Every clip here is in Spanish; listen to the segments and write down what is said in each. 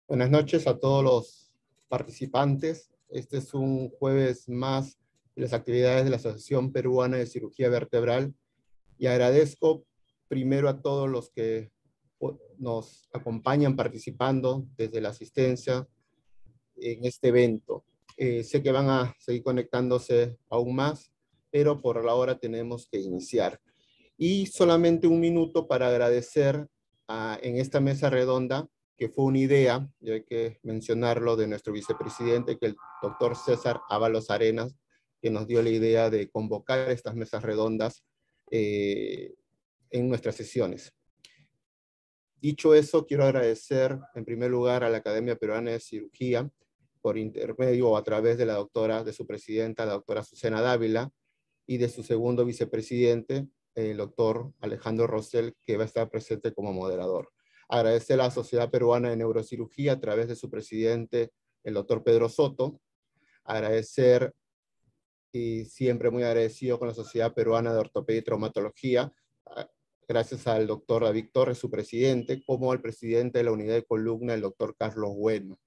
Buenas noches a todos los participantes. Este es un jueves más de las actividades de la Asociación Peruana de Cirugía Vertebral y agradezco primero a todos los que nos acompañan participando desde la asistencia en este evento. Sé que van a seguir conectándose aún más, pero por la hora tenemos que iniciar. Y solamente un minuto para agradecer en esta mesa redonda, que fue una idea, y hay que mencionarlo, de nuestro vicepresidente, que el doctor César Ábalos Arenas, que nos dio la idea de convocar estas mesas redondas en nuestras sesiones. Dicho eso, quiero agradecer en primer lugar a la Academia Peruana de Cirugía, por intermedio o a través de la doctora, de su presidenta, la doctora Susana Dávila, y de su segundo vicepresidente, el doctor Alejandro Rosell, que va a estar presente como moderador. Agradecer a la Sociedad Peruana de Neurocirugía a través de su presidente, el doctor Pedro Soto. Agradecer, y siempre muy agradecido con la Sociedad Peruana de Ortopedia y Traumatología, gracias al doctor David Torres, su presidente, como al presidente de la unidad de columna, el doctor Carlos Bueno.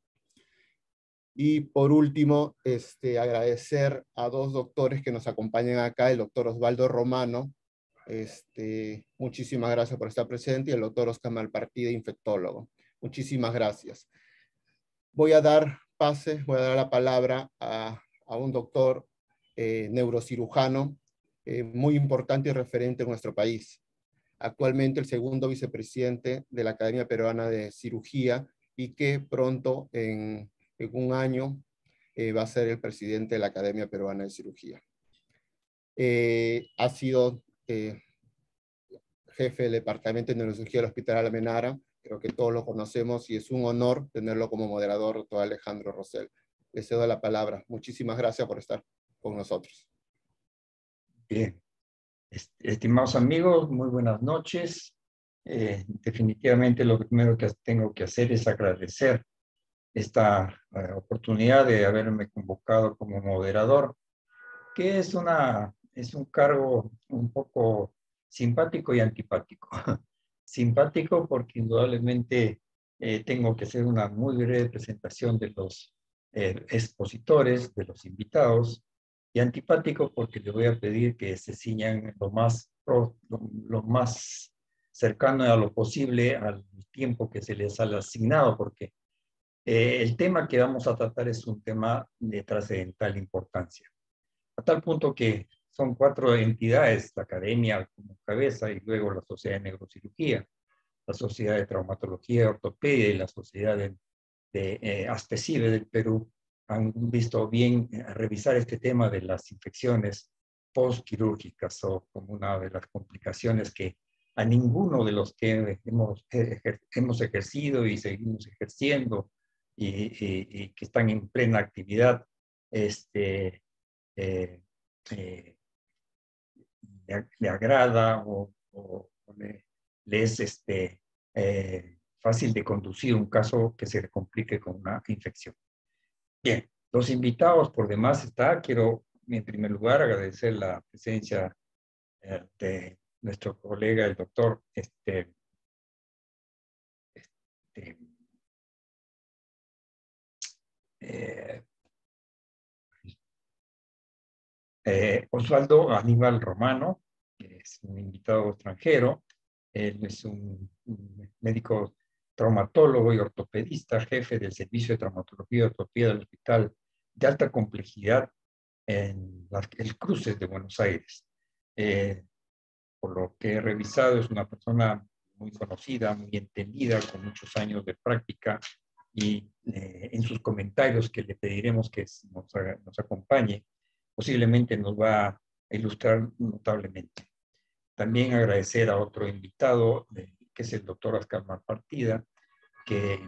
Y por último, agradecer a dos doctores que nos acompañan acá, el doctor Osvaldo Romano, muchísimas gracias por estar presente, y el doctor Oscar Malpartida, infectólogo. Muchísimas gracias. Voy a dar la palabra a un doctor neurocirujano muy importante y referente en nuestro país. Actualmente el segundo vicepresidente de la Academia Peruana de Cirugía, y que pronto, en un año, va a ser el presidente de la Academia Peruana de Cirugía. Ha sido jefe del Departamento de Neurocirugía del Hospital Almenara, creo que todos lo conocemos, y es un honor tenerlo como moderador, doctor Alejandro Rosell. Le cedo la palabra. Muchísimas gracias por estar con nosotros. Bien. Estimados amigos, muy buenas noches. Definitivamente lo primero que tengo que hacer es agradecer esta oportunidad de haberme convocado como moderador, que es un cargo un poco simpático y antipático. Simpático porque indudablemente tengo que hacer una muy breve presentación de los expositores, de los invitados, y antipático porque le voy a pedir que se ciñan lo más cercano a lo posible al tiempo que se les ha asignado, porque el tema que vamos a tratar es un tema de trascendental importancia. A tal punto que son 4 entidades, la academia como cabeza y luego la Sociedad de Neurocirugía, la Sociedad de Traumatología y Ortopedia y la Sociedad de ASPECIBE del Perú, han visto bien revisar este tema de las infecciones postquirúrgicas o como una de las complicaciones que a ninguno de los que hemos ejercido y seguimos ejerciendo y que están en plena actividad, le agrada o le es fácil de conducir un caso que se le complique con una infección. Bien, los invitados por demás quiero en primer lugar agradecer la presencia de nuestro colega, el doctor Osvaldo Aníbal Romano, que es un invitado extranjero. Él es un médico traumatólogo y ortopedista, jefe del Servicio de Traumatología y Ortopedia del Hospital de Alta Complejidad en el Cruces de Buenos Aires. Por lo que he revisado, es una persona muy conocida, muy entendida, con muchos años de práctica, y en sus comentarios que le pediremos que nos acompañe, posiblemente nos va a ilustrar notablemente. También agradecer a otro invitado, que es el doctor Oscar Malpartida, que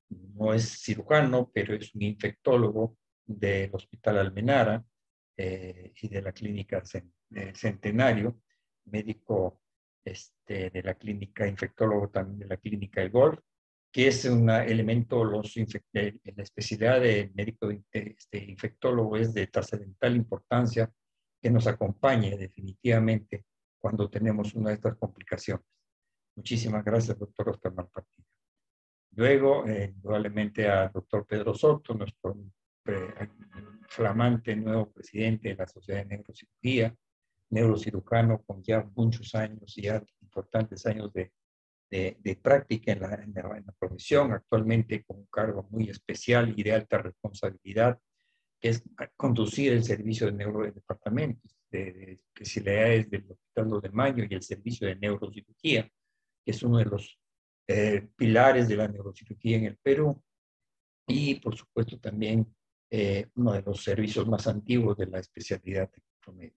no es cirujano, pero es un infectólogo del Hospital Almenara y de la Clínica Centenario, médico de la clínica, infectólogo también de la Clínica El Golf, que es un elemento, la especialidad de médico infectólogo es de trascendental importancia, que nos acompañe definitivamente cuando tenemos una de estas complicaciones. Muchísimas gracias, doctor Oscar Malpartida. Luego, indudablemente al doctor Pedro Soto, nuestro flamante nuevo presidente de la Sociedad de Neurocirugía, neurocirujano con ya muchos años y ya importantes años de práctica en la profesión, actualmente con un cargo muy especial y de alta responsabilidad, que es conducir el servicio de neuro del departamento de especialidades del Hospital 2 de Mayo y el servicio de neurocirugía, que es uno de los pilares de la neurocirugía en el Perú, y por supuesto también uno de los servicios más antiguos de la especialidad de promedio.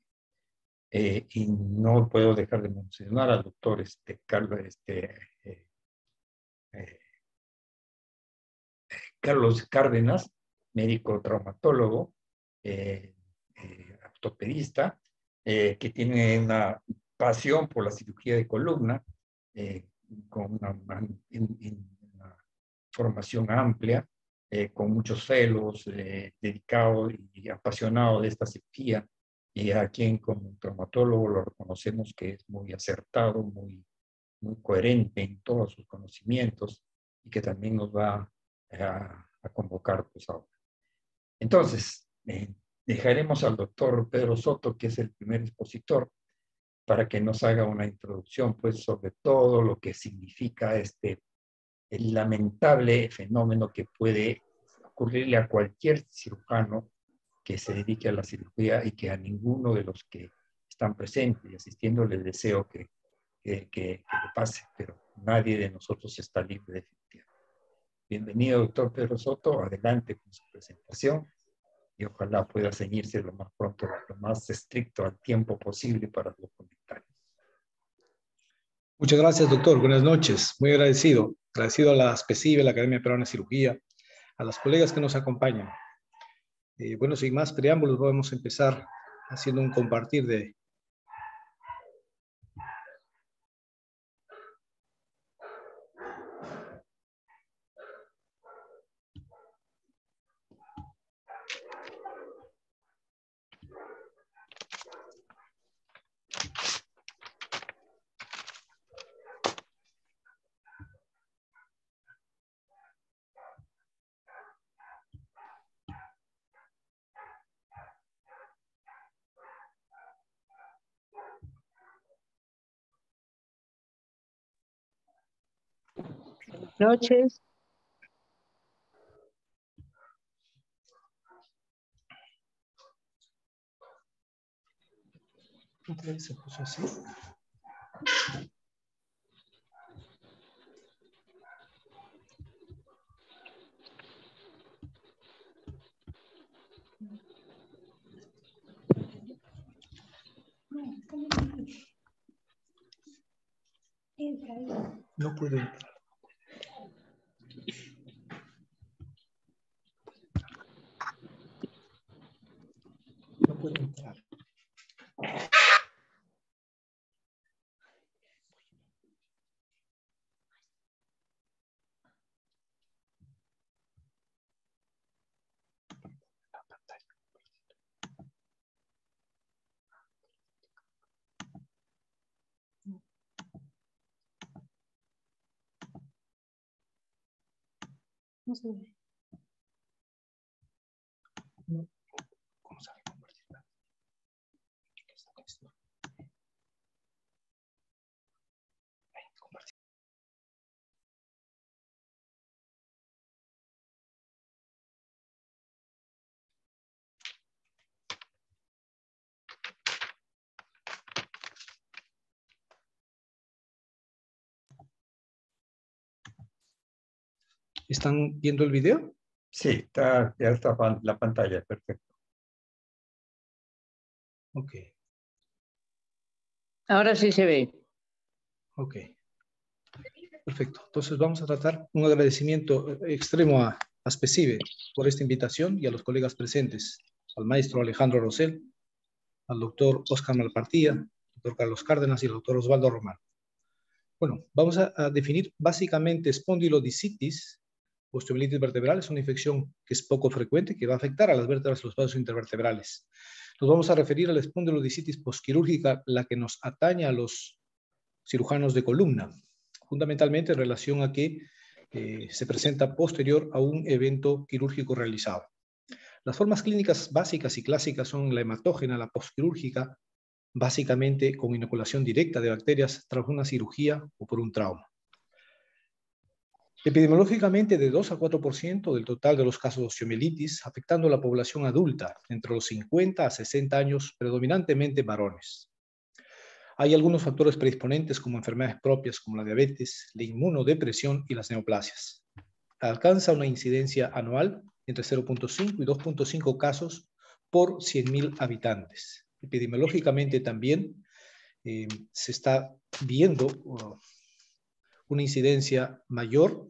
Y no puedo dejar de mencionar al doctor Carlos Cárdenas, médico traumatólogo, ortopedista, que tiene una pasión por la cirugía de columna, con una formación amplia, con muchos fellows, dedicado y apasionado de esta cirugía, y a quien como traumatólogo lo reconocemos que es muy acertado, muy coherente en todos sus conocimientos, y que también nos va a convocar pues ahora. Entonces, dejaremos al doctor Pedro Soto, que es el primer expositor, para que nos haga una introducción pues sobre todo lo que significa el lamentable fenómeno que puede ocurrirle a cualquier cirujano que se dedique a la cirugía, y que a ninguno de los que están presentes y asistiendo les deseo que le pase, pero nadie de nosotros está libre definitivamente. Bienvenido, doctor Pedro Soto, adelante con su presentación, y ojalá pueda ceñirse lo más pronto, lo más estricto al tiempo posible para los comentarios. Muchas gracias, doctor. Buenas noches. Muy agradecido. Agradecido a la SPECIBE, la Academia Peruana de Cirugía, a las colegas que nos acompañan. Bueno, sin más preámbulos, vamos a empezar haciendo un compartir de... Noches. Se puso así. No puedo entrar. No puedo entrar. No se ve. No. ¿Cómo sabe compartirla? ¿Qué está esto? Ahí, compartir. ¿Están viendo el video? Sí, ya está la pantalla, perfecto. Ok. Ahora sí se ve. Ok. Perfecto. Entonces vamos a tratar un agradecimiento extremo a SPECIBE por esta invitación y a los colegas presentes, al maestro Alejandro Rosell, al doctor Oscar Malpartía, al doctor Carlos Cárdenas y al doctor Osvaldo Román. Bueno, vamos a definir básicamente espondilodiscitis, osteomielitis vertebral. Es una infección que es poco frecuente, que va a afectar a las vértebras y los vasos intervertebrales. Nos vamos a referir a la espondilodiscitis posquirúrgica, la que nos atañe a los cirujanos de columna, fundamentalmente en relación a que se presenta posterior a un evento quirúrgico realizado. Las formas clínicas básicas y clásicas son la hematógena, la postquirúrgica, básicamente con inoculación directa de bacterias tras una cirugía o por un trauma. Epidemiológicamente, de 2 a 4% del total de los casos de osteomielitis, afectando a la población adulta entre los 50 a 60 años, predominantemente varones. Hay algunos factores predisponentes como enfermedades propias como la diabetes, la inmunodepresión y las neoplasias. Alcanza una incidencia anual entre 0.5 y 2.5 casos por 100.000 habitantes. Epidemiológicamente también se está viendo una incidencia mayor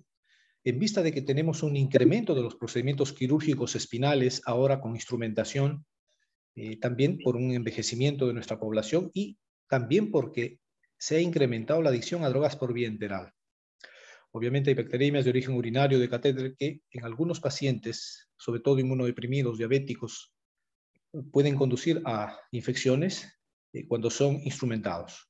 en vista de que tenemos un incremento de los procedimientos quirúrgicos espinales ahora con instrumentación, también por un envejecimiento de nuestra población y también porque se ha incrementado la adicción a drogas por vía enteral. Obviamente hay bacteriemias de origen urinario de catéter que en algunos pacientes, sobre todo inmunodeprimidos, diabéticos, pueden conducir a infecciones cuando son instrumentados.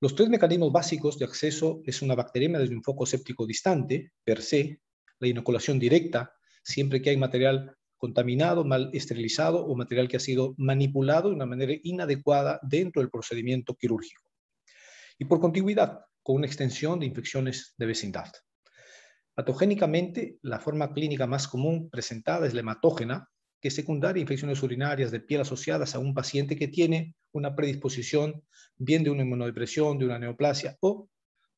Los 3 mecanismos básicos de acceso es una bacteriemia desde un foco séptico distante, per se, la inoculación directa, siempre que hay material contaminado, mal esterilizado o material que ha sido manipulado de una manera inadecuada dentro del procedimiento quirúrgico. Y por contigüidad, con una extensión de infecciones de vecindad. Patogénicamente, la forma clínica más común presentada es la hematógena, que es secundaria a infecciones urinarias de piel asociadas a un paciente que tiene una predisposición bien de una inmunodepresión, de una neoplasia o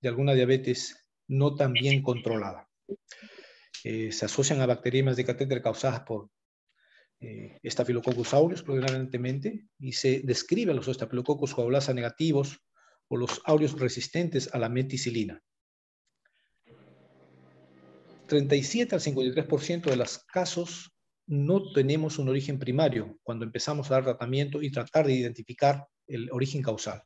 de alguna diabetes no tan bien controlada. Se asocian a bacteriemias de catéter causadas por Staphylococcus aureus predominantemente y se describen los Staphylococcus coagulasa negativos o los aureus resistentes a la meticilina. 37 al 53% de los casos no tenemos un origen primario cuando empezamos a dar tratamiento y tratar de identificar el origen causal.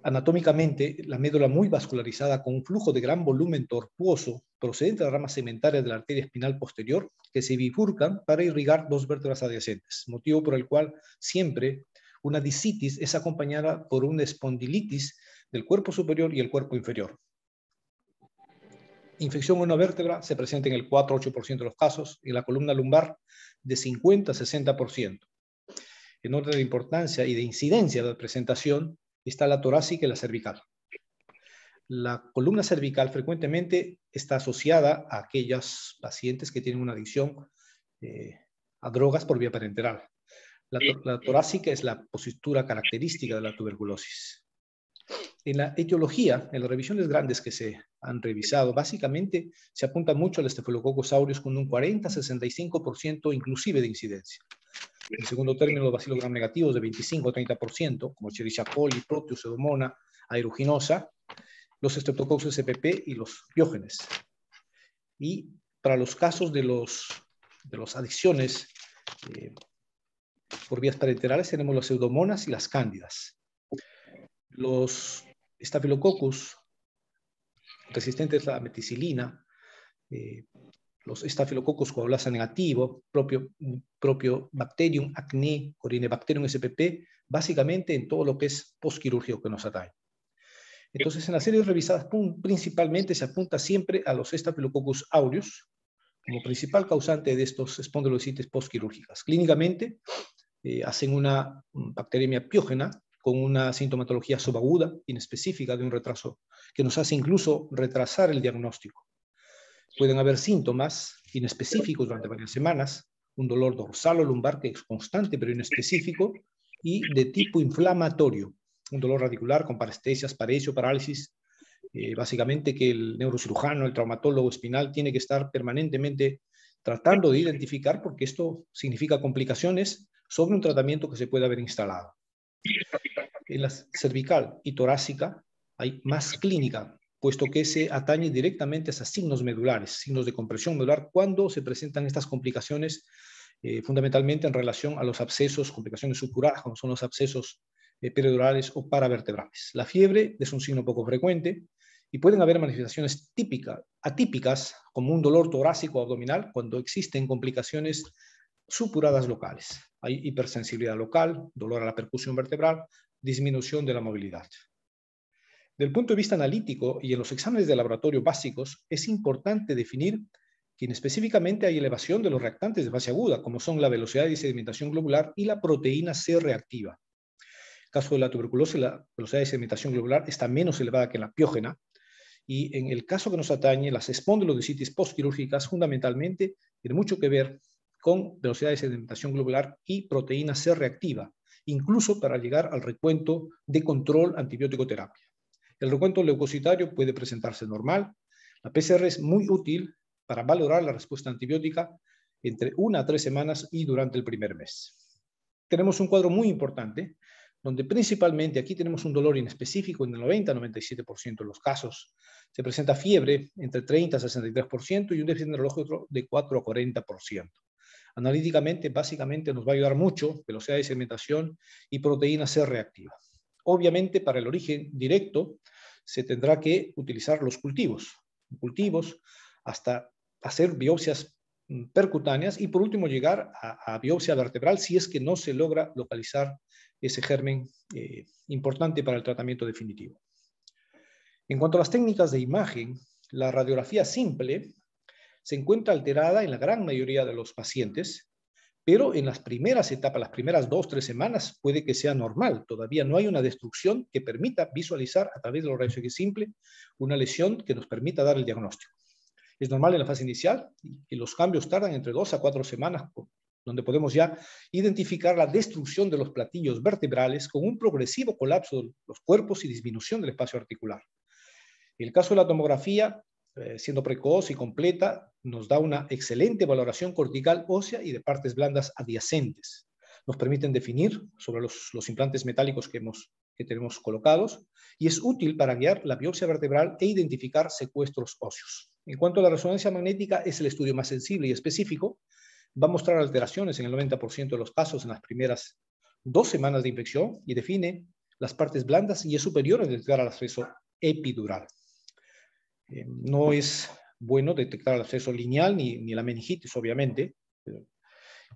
Anatómicamente, la médula muy vascularizada con un flujo de gran volumen tortuoso procedente de las ramas segmentarias de la arteria espinal posterior que se bifurcan para irrigar 2 vértebras adyacentes, motivo por el cual siempre una discitis es acompañada por una espondilitis del cuerpo superior y el cuerpo inferior. Infección en una vértebra se presenta en el 4-8% de los casos, en la columna lumbar de 50 a 60%. En orden de importancia y de incidencia de la presentación está la torácica y la cervical. La columna cervical frecuentemente está asociada a aquellos pacientes que tienen una adicción a drogas por vía parenteral. La torácica es la postura característica de la tuberculosis. En la etiología, en las revisiones grandes que se han revisado, básicamente se apunta mucho al Staphylococcus aureus con un 40-65% inclusive de incidencia. En segundo término, los bacilos gram negativos de 25-30%, como Escherichia coli, Proteus, Pseudomonas, aeruginosa, los Streptococcus spp y los piógenes. Y para los casos de las adicciones por vías parenterales tenemos las Pseudomonas y las cándidas. Los Staphylococcus resistentes a la meticilina, los Staphylococcus coagulasa negativo, propio Bacterium, acné, Corynebacterium spp, básicamente en todo lo que es postquirúrgico que nos atañe. Entonces, en las series revisadas principalmente se apunta siempre a los Staphylococcus aureus como principal causante de estos espondilocitis postquirúrgicas. Clínicamente, hacen una bacteriemia piógena con una sintomatología subaguda, inespecífica, de un retraso que nos hace incluso retrasar el diagnóstico. Pueden haber síntomas inespecíficos durante varias semanas, un dolor dorsal o lumbar que es constante pero inespecífico y de tipo inflamatorio, un dolor radicular con parestesias, paresio, parálisis, básicamente que el neurocirujano, el traumatólogo espinal tiene que estar permanentemente tratando de identificar porque esto significa complicaciones sobre un tratamiento que se puede haber instalado. En la cervical y torácica hay más clínica, puesto que se atañe directamente a esos signos medulares, signos de compresión medular, cuando se presentan estas complicaciones, fundamentalmente en relación a los abscesos, complicaciones supuradas, como son los abscesos peridurales o paravertebrales. La fiebre es un signo poco frecuente y pueden haber manifestaciones atípicas, como un dolor torácico o abdominal, cuando existen complicaciones supuradas locales. Hay hipersensibilidad local, dolor a la percusión vertebral, disminución de la movilidad. Del punto de vista analítico y en los exámenes de laboratorio básicos, es importante definir que específicamente hay elevación de los reactantes de fase aguda, como son la velocidad de sedimentación globular y la proteína C reactiva. En el caso de la tuberculosis, la velocidad de sedimentación globular está menos elevada que en la piógena, y en el caso que nos atañe, las espondilodicitis postquirúrgicas fundamentalmente tienen mucho que ver con velocidad de sedimentación globular y proteína C reactiva, incluso para llegar al recuento de control antibiótico terapia. El recuento leucocitario puede presentarse normal. La PCR es muy útil para valorar la respuesta antibiótica entre 1 a 3 semanas y durante el primer mes. Tenemos un cuadro muy importante, donde principalmente aquí tenemos un dolor inespecífico en el 90-97% de los casos. Se presenta fiebre entre 30 a 63% y un déficit neurológico de 4 a 40%. Analíticamente, básicamente nos va a ayudar mucho velocidad de sedimentación y proteína C reactiva. Obviamente, para el origen directo, se tendrá que utilizar los cultivos hasta hacer biopsias percutáneas y por último llegar a biopsia vertebral si es que no se logra localizar ese germen importante para el tratamiento definitivo. En cuanto a las técnicas de imagen, la radiografía simple se encuentra alterada en la gran mayoría de los pacientes, pero en las primeras etapas, las primeras 2-3 semanas, puede que sea normal. Todavía no hay una destrucción que permita visualizar a través de la radiografía simple una lesión que nos permita dar el diagnóstico. Es normal en la fase inicial y los cambios tardan entre 2 a 4 semanas, donde podemos ya identificar la destrucción de los platillos vertebrales con un progresivo colapso de los cuerpos y disminución del espacio articular. En el caso de la tomografía, siendo precoz y completa, nos da una excelente valoración cortical ósea y de partes blandas adyacentes. Nos permiten definir sobre los implantes metálicos que tenemos colocados y es útil para guiar la biopsia vertebral e identificar secuestros óseos. En cuanto a la resonancia magnética, es el estudio más sensible y específico. Va a mostrar alteraciones en el 90% de los casos en las primeras 2 semanas de infección y define las partes blandas y es superior al detectar al acceso epidural. No es bueno detectar el acceso lineal ni la meningitis, obviamente.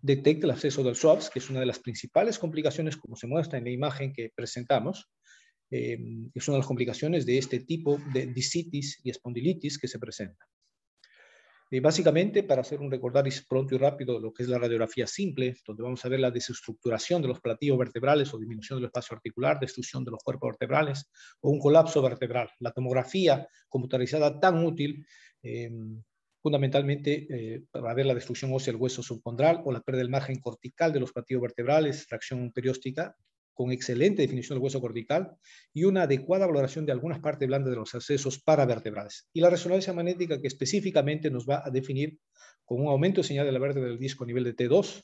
Detecta el acceso del SWAPS, que es una de las principales complicaciones, como se muestra en la imagen que presentamos. Es una de las complicaciones de este tipo de discitis y espondilitis que se presenta. Básicamente, para hacer un recordaris pronto y rápido, lo que es la radiografía simple, donde vamos a ver la desestructuración de los platillos vertebrales o disminución del espacio articular, destrucción de los cuerpos vertebrales o un colapso vertebral. La tomografía computarizada tan útil, fundamentalmente para ver la destrucción ósea del hueso subcondral o la pérdida del margen cortical de los platillos vertebrales, fracción perióstica, con excelente definición del hueso cortical y una adecuada valoración de algunas partes blandas de los accesos paravertebrales. Y la resonancia magnética que específicamente nos va a definir con un aumento de señal de la vértebra del disco a nivel de T2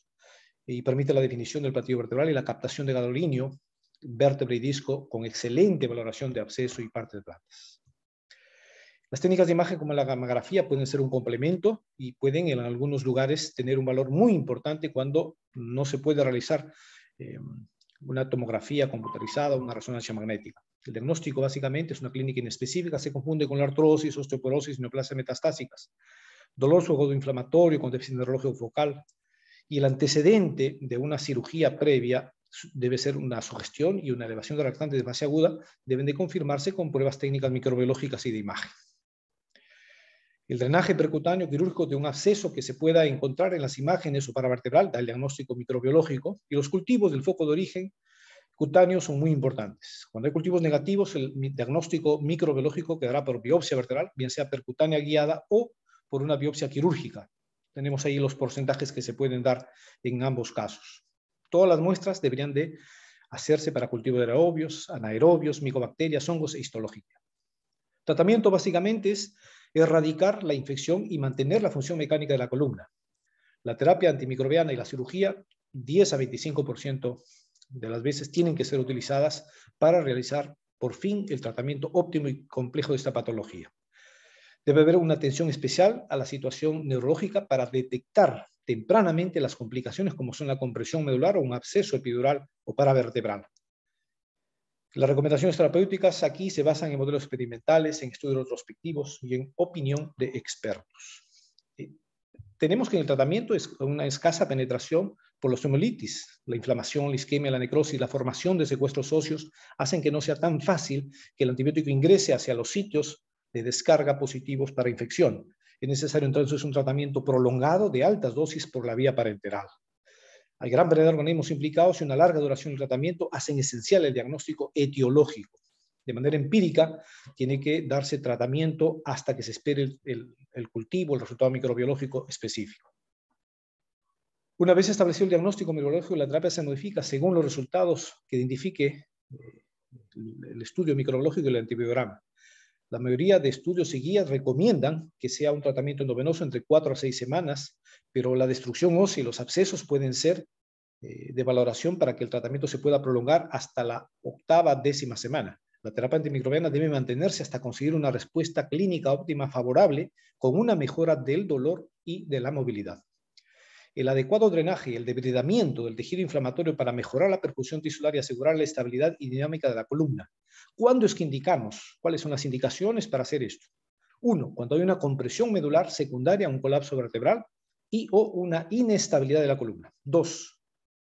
y permite la definición del platillo vertebral y la captación de gadolinio, vértebra y disco con excelente valoración de absceso y partes blandas. Las técnicas de imagen como la gammagrafía pueden ser un complemento y pueden en algunos lugares tener un valor muy importante cuando no se puede realizar una tomografía computarizada o una resonancia magnética. El diagnóstico básicamente es una clínica inespecífica, se confunde con la artrosis, osteoporosis, neoplasias metastásicas, dolor inflamatorio con déficit neurológico focal y el antecedente de una cirugía previa debe ser una sugestión y una elevación de reactantes de fase aguda deben de confirmarse con pruebas técnicas microbiológicas y de imagen. El drenaje percutáneo quirúrgico de un absceso que se pueda encontrar en las imágenes o paravertebral da el diagnóstico microbiológico y los cultivos del foco de origen cutáneo son muy importantes. Cuando hay cultivos negativos, el diagnóstico microbiológico quedará por biopsia vertebral, bien sea percutánea guiada o por una biopsia quirúrgica. Tenemos ahí los porcentajes que se pueden dar en ambos casos. Todas las muestras deberían de hacerse para cultivo de aerobios, anaerobios, micobacterias, hongos e histológica. Tratamiento básicamente es erradicar la infección y mantener la función mecánica de la columna. La terapia antimicrobiana y la cirugía, 10 a 25% de las veces tienen que ser utilizadas para realizar por fin el tratamiento óptimo y complejo de esta patología. Debe haber una atención especial a la situación neurológica para detectar tempranamente las complicaciones como son la compresión medular o un absceso epidural o paravertebral. Las recomendaciones terapéuticas aquí se basan en modelos experimentales, en estudios retrospectivos y en opinión de expertos. tenemos que en el tratamiento es una escasa penetración por los osteomielitis. La inflamación, la isquemia, la necrosis, la formación de secuestros óseos hacen que no sea tan fácil que el antibiótico ingrese hacia los sitios de descarga positivos para infección. Es necesario entonces un tratamiento prolongado de altas dosis por la vía parenteral. Hay gran variedad de organismos implicados y una larga duración del tratamiento hacen esencial el diagnóstico etiológico. De manera empírica, tiene que darse tratamiento hasta que se espere el cultivo, el resultado microbiológico específico. Una vez establecido el diagnóstico microbiológico, la terapia se modifica según los resultados que identifique el estudio microbiológico y el antibiograma. La mayoría de estudios y guías recomiendan que sea un tratamiento endovenoso entre 4 a 6 semanas, pero la destrucción ósea y los abscesos pueden ser de valoración para que el tratamiento se pueda prolongar hasta la 8ª, 10ª semana. La terapia antimicrobiana debe mantenerse hasta conseguir una respuesta clínica óptima favorable con una mejora del dolor y de la movilidad. El adecuado drenaje y el debridamiento del tejido inflamatorio para mejorar la perfusión tisular y asegurar la estabilidad y dinámica de la columna. ¿Cuándo es que indicamos? ¿Cuáles son las indicaciones para hacer esto? 1. Cuando hay una compresión medular secundaria a un colapso vertebral y o una inestabilidad de la columna. 2.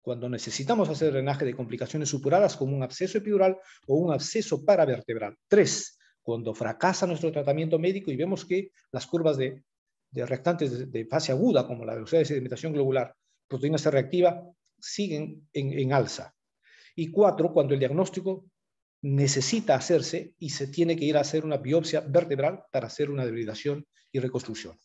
Cuando necesitamos hacer drenaje de complicaciones supuradas como un absceso epidural o un absceso paravertebral. 3. Cuando fracasa nuestro tratamiento médico y vemos que las curvas de reactantes de fase aguda, como la velocidad de sedimentación globular, proteína C reactiva, siguen en alza. Y 4, cuando el diagnóstico necesita hacerse y se tiene que ir a hacer una biopsia vertebral para hacer una debridación y reconstrucción.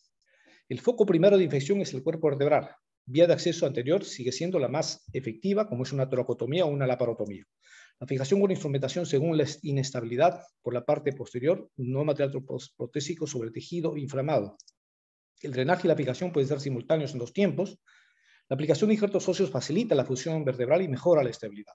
El foco primero de infección es el cuerpo vertebral. Vía de acceso anterior sigue siendo la más efectiva, como es una toracotomía o una laparotomía. La fijación con instrumentación según la inestabilidad por la parte posterior, no material protésico sobre el tejido inflamado. El drenaje y la fijación pueden ser simultáneos en los tiempos. La aplicación de injertos óseos facilita la fusión vertebral y mejora la estabilidad.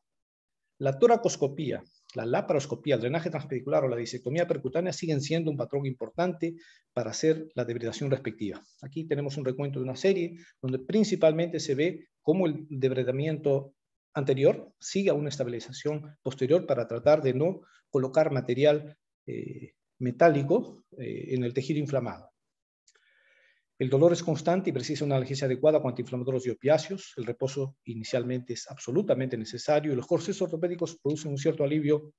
La toracoscopía, la laparoscopía, el drenaje transpedicular o la disectomía percutánea siguen siendo un patrón importante para hacer la debridación respectiva. Aquí tenemos un recuento de una serie donde principalmente se ve cómo el debridamiento anterior sigue a una estabilización posterior para tratar de no colocar material metálico en el tejido inflamado. El dolor es constante y precisa una analgesia adecuada con antiinflamatorios y opiáceos. El reposo inicialmente es absolutamente necesario y los corsés ortopédicos producen un cierto alivio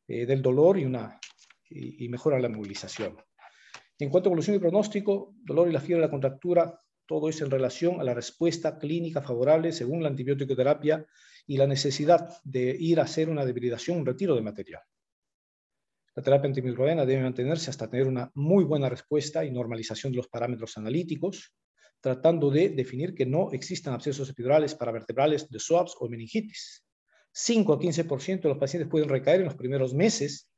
del dolor y mejoran la movilización. En cuanto a evolución y pronóstico, dolor y la fiebre de la contractura, todo es en relación a la respuesta clínica favorable según la antibiótico-terapia y la necesidad de ir a hacer una debridación, un retiro de material. La terapia antimicrobiana debe mantenerse hasta tener una muy buena respuesta y normalización de los parámetros analíticos, tratando de definir que no existan abscesos epidurales paravertebrales de SOAPS o meningitis. 5 a 15% de los pacientes pueden recaer en los primeros meses,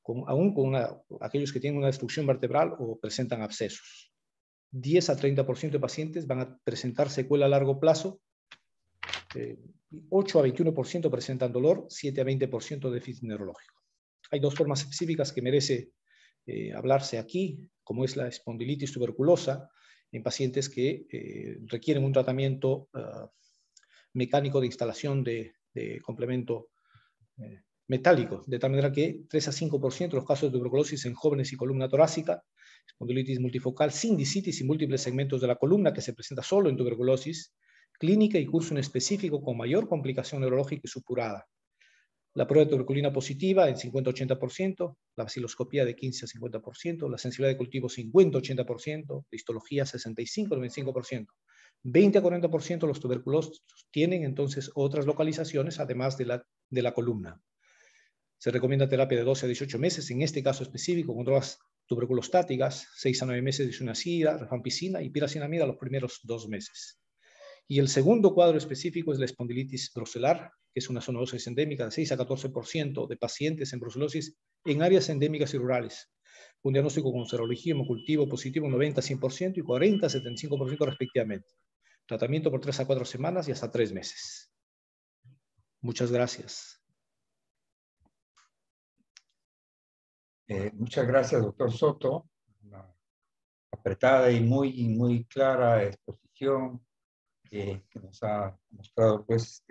aún con aquellos que tienen una destrucción vertebral o presentan abscesos. 10 a 30% de pacientes van a presentar secuela a largo plazo. 8 a 21% presentan dolor, 7 a 20% déficit neurológico. Hay dos formas específicas que merece hablarse aquí, como es la espondilitis tuberculosa, en pacientes que requieren un tratamiento mecánico de instalación de complemento metálico, de tal manera que 3 a 5% de los casos de tuberculosis en jóvenes y columna torácica, espondilitis multifocal sin discitis y múltiples segmentos de la columna que se presenta solo en tuberculosis, clínica y curso en específico con mayor complicación neurológica y supurada. La prueba de tuberculina positiva en 50-80%, la baciloscopía de 15 a 50%, la sensibilidad de cultivo 50-80%, la histología 65-95%. 20 a 40% de los tuberculosos tienen entonces otras localizaciones además de la columna. Se recomienda terapia de 12 a 18 meses, en este caso específico, con drogas tuberculostáticas, 6 a 9 meses de isoniazida, rifampicina y piracinamida los primeros 2 meses. Y el segundo cuadro específico es la espondilitis brucelar, que es una zoonosis endémica de 6 a 14% de pacientes en brucelosis en áreas endémicas y rurales. Un diagnóstico con serología hemocultivo positivo 90 a 100% y 40 a 75% respectivamente. Tratamiento por 3 a 4 semanas y hasta 3 meses. Muchas gracias. Muchas gracias, doctor Soto. Una apretada y muy clara exposición que nos ha mostrado pues,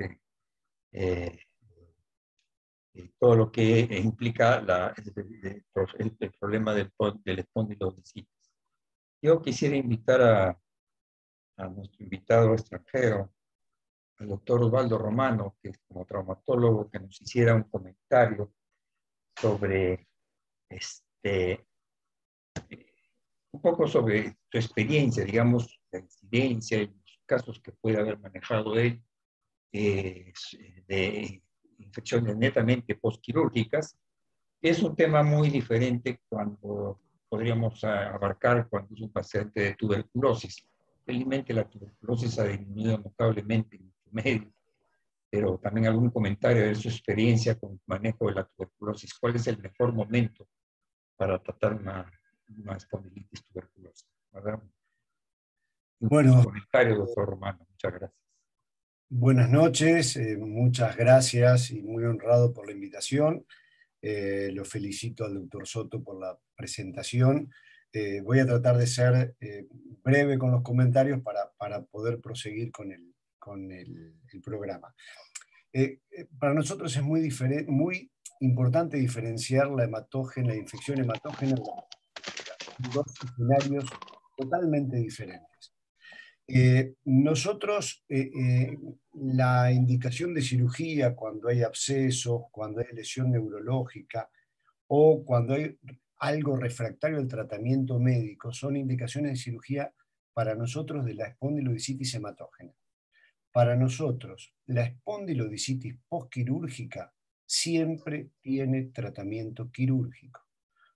todo lo que implica el problema del espondilodicitis. Yo quisiera invitar a a nuestro invitado extranjero, al doctor Osvaldo Romano, que como traumatólogo, que nos hiciera un comentario sobre un poco sobre tu experiencia, digamos, la incidencia y los casos que puede haber manejado él de infecciones netamente postquirúrgicas. Es un tema muy diferente cuando podríamos abarcar cuando es un paciente de tuberculosis. Felizmente la tuberculosis ha disminuido notablemente en nuestro medio, pero también algún comentario de su experiencia con el manejo de la tuberculosis. ¿Cuál es el mejor momento para tratar una espondilitis tuberculosa? Un Bueno, comentario, doctor Romano. Muchas gracias. buenas noches, muchas gracias y muy honrado por la invitación. Lo felicito al doctor Soto por la presentación. Voy a tratar de ser breve con los comentarios para poder proseguir con el programa. Para nosotros es muy importante diferenciar la infección hematógena de dos escenarios totalmente diferentes. La indicación de cirugía cuando hay abscesos, cuando hay lesión neurológica o cuando hay algo refractario al tratamiento médico, son indicaciones de cirugía para nosotros de la espondilodicitis hematógena. Para nosotros, la espondilodicitis postquirúrgica siempre tiene tratamiento quirúrgico.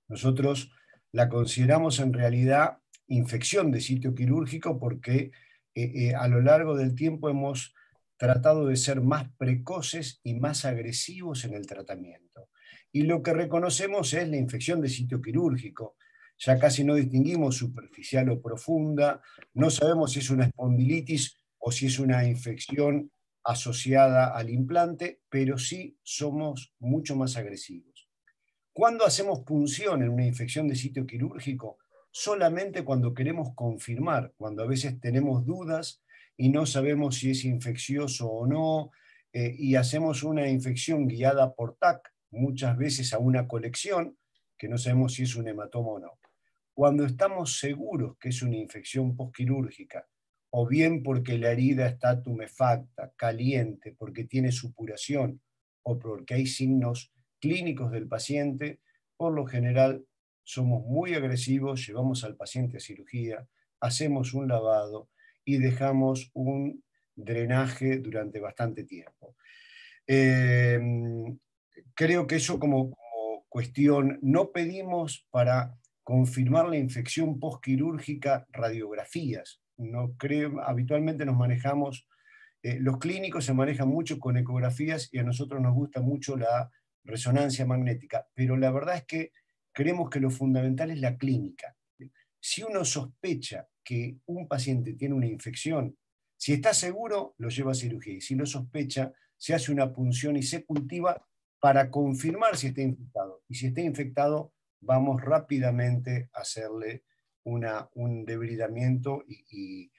Nosotros la consideramos en realidad infección de sitio quirúrgico porque a lo largo del tiempo hemos tratado de ser más precoces y más agresivos en el tratamiento. Y lo que reconocemos es la infección de sitio quirúrgico. Ya casi no distinguimos superficial o profunda, no sabemos si es una espondilitis o si es una infección asociada al implante, pero sí somos mucho más agresivos. ¿Cuándo hacemos punción en una infección de sitio quirúrgico? Solamente cuando queremos confirmar, cuando a veces tenemos dudas y no sabemos si es infeccioso o no, y hacemos una infección guiada por TAC, muchas veces a una colección, que no sabemos si es un hematoma o no. Cuando estamos seguros que es una infección postquirúrgica, o bien porque la herida está tumefacta, caliente, porque tiene supuración, o porque hay signos clínicos del paciente, por lo general somos muy agresivos, llevamos al paciente a cirugía, hacemos un lavado y dejamos un drenaje durante bastante tiempo. Creo que eso como cuestión, no pedimos para confirmar la infección postquirúrgica radiografías. No creo, habitualmente nos manejamos, los clínicos se manejan mucho con ecografías y a nosotros nos gusta mucho la resonancia magnética, pero la verdad es que creemos que lo fundamental es la clínica. Si uno sospecha que un paciente tiene una infección, si está seguro, lo lleva a cirugía, y si no sospecha, se hace una punción y se cultiva para confirmar si está infectado. Y si está infectado, vamos rápidamente a hacerle un debridamiento y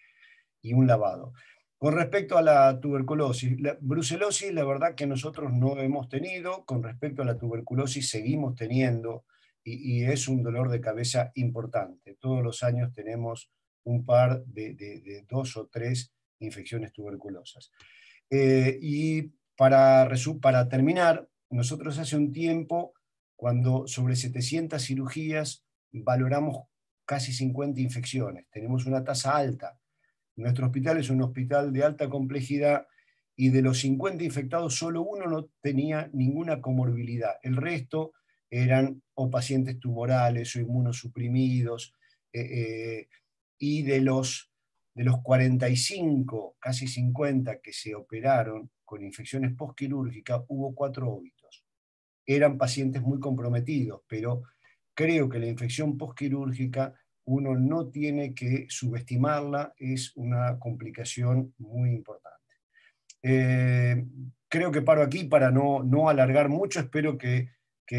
un lavado. Con respecto a la tuberculosis, la brucelosis, la verdad que nosotros no hemos tenido. Con respecto a la tuberculosis, seguimos teniendo, y es un dolor de cabeza importante. Todos los años tenemos un par de 2 o 3 infecciones tuberculosas. Y para terminar, nosotros hace un tiempo, cuando sobre 700 cirugías, valoramos casi 50 infecciones. Tenemos una tasa alta. Nuestro hospital es un hospital de alta complejidad y de los 50 infectados, solo uno no tenía ninguna comorbilidad. El resto eran o pacientes tumorales o inmunosuprimidos, y de los 45, casi 50 que se operaron con infecciones postquirúrgicas, hubo 4 óbitos. Eran pacientes muy comprometidos, pero creo que la infección postquirúrgica uno no tiene que subestimarla, es una complicación muy importante. Creo que paro aquí para no alargar mucho. Espero que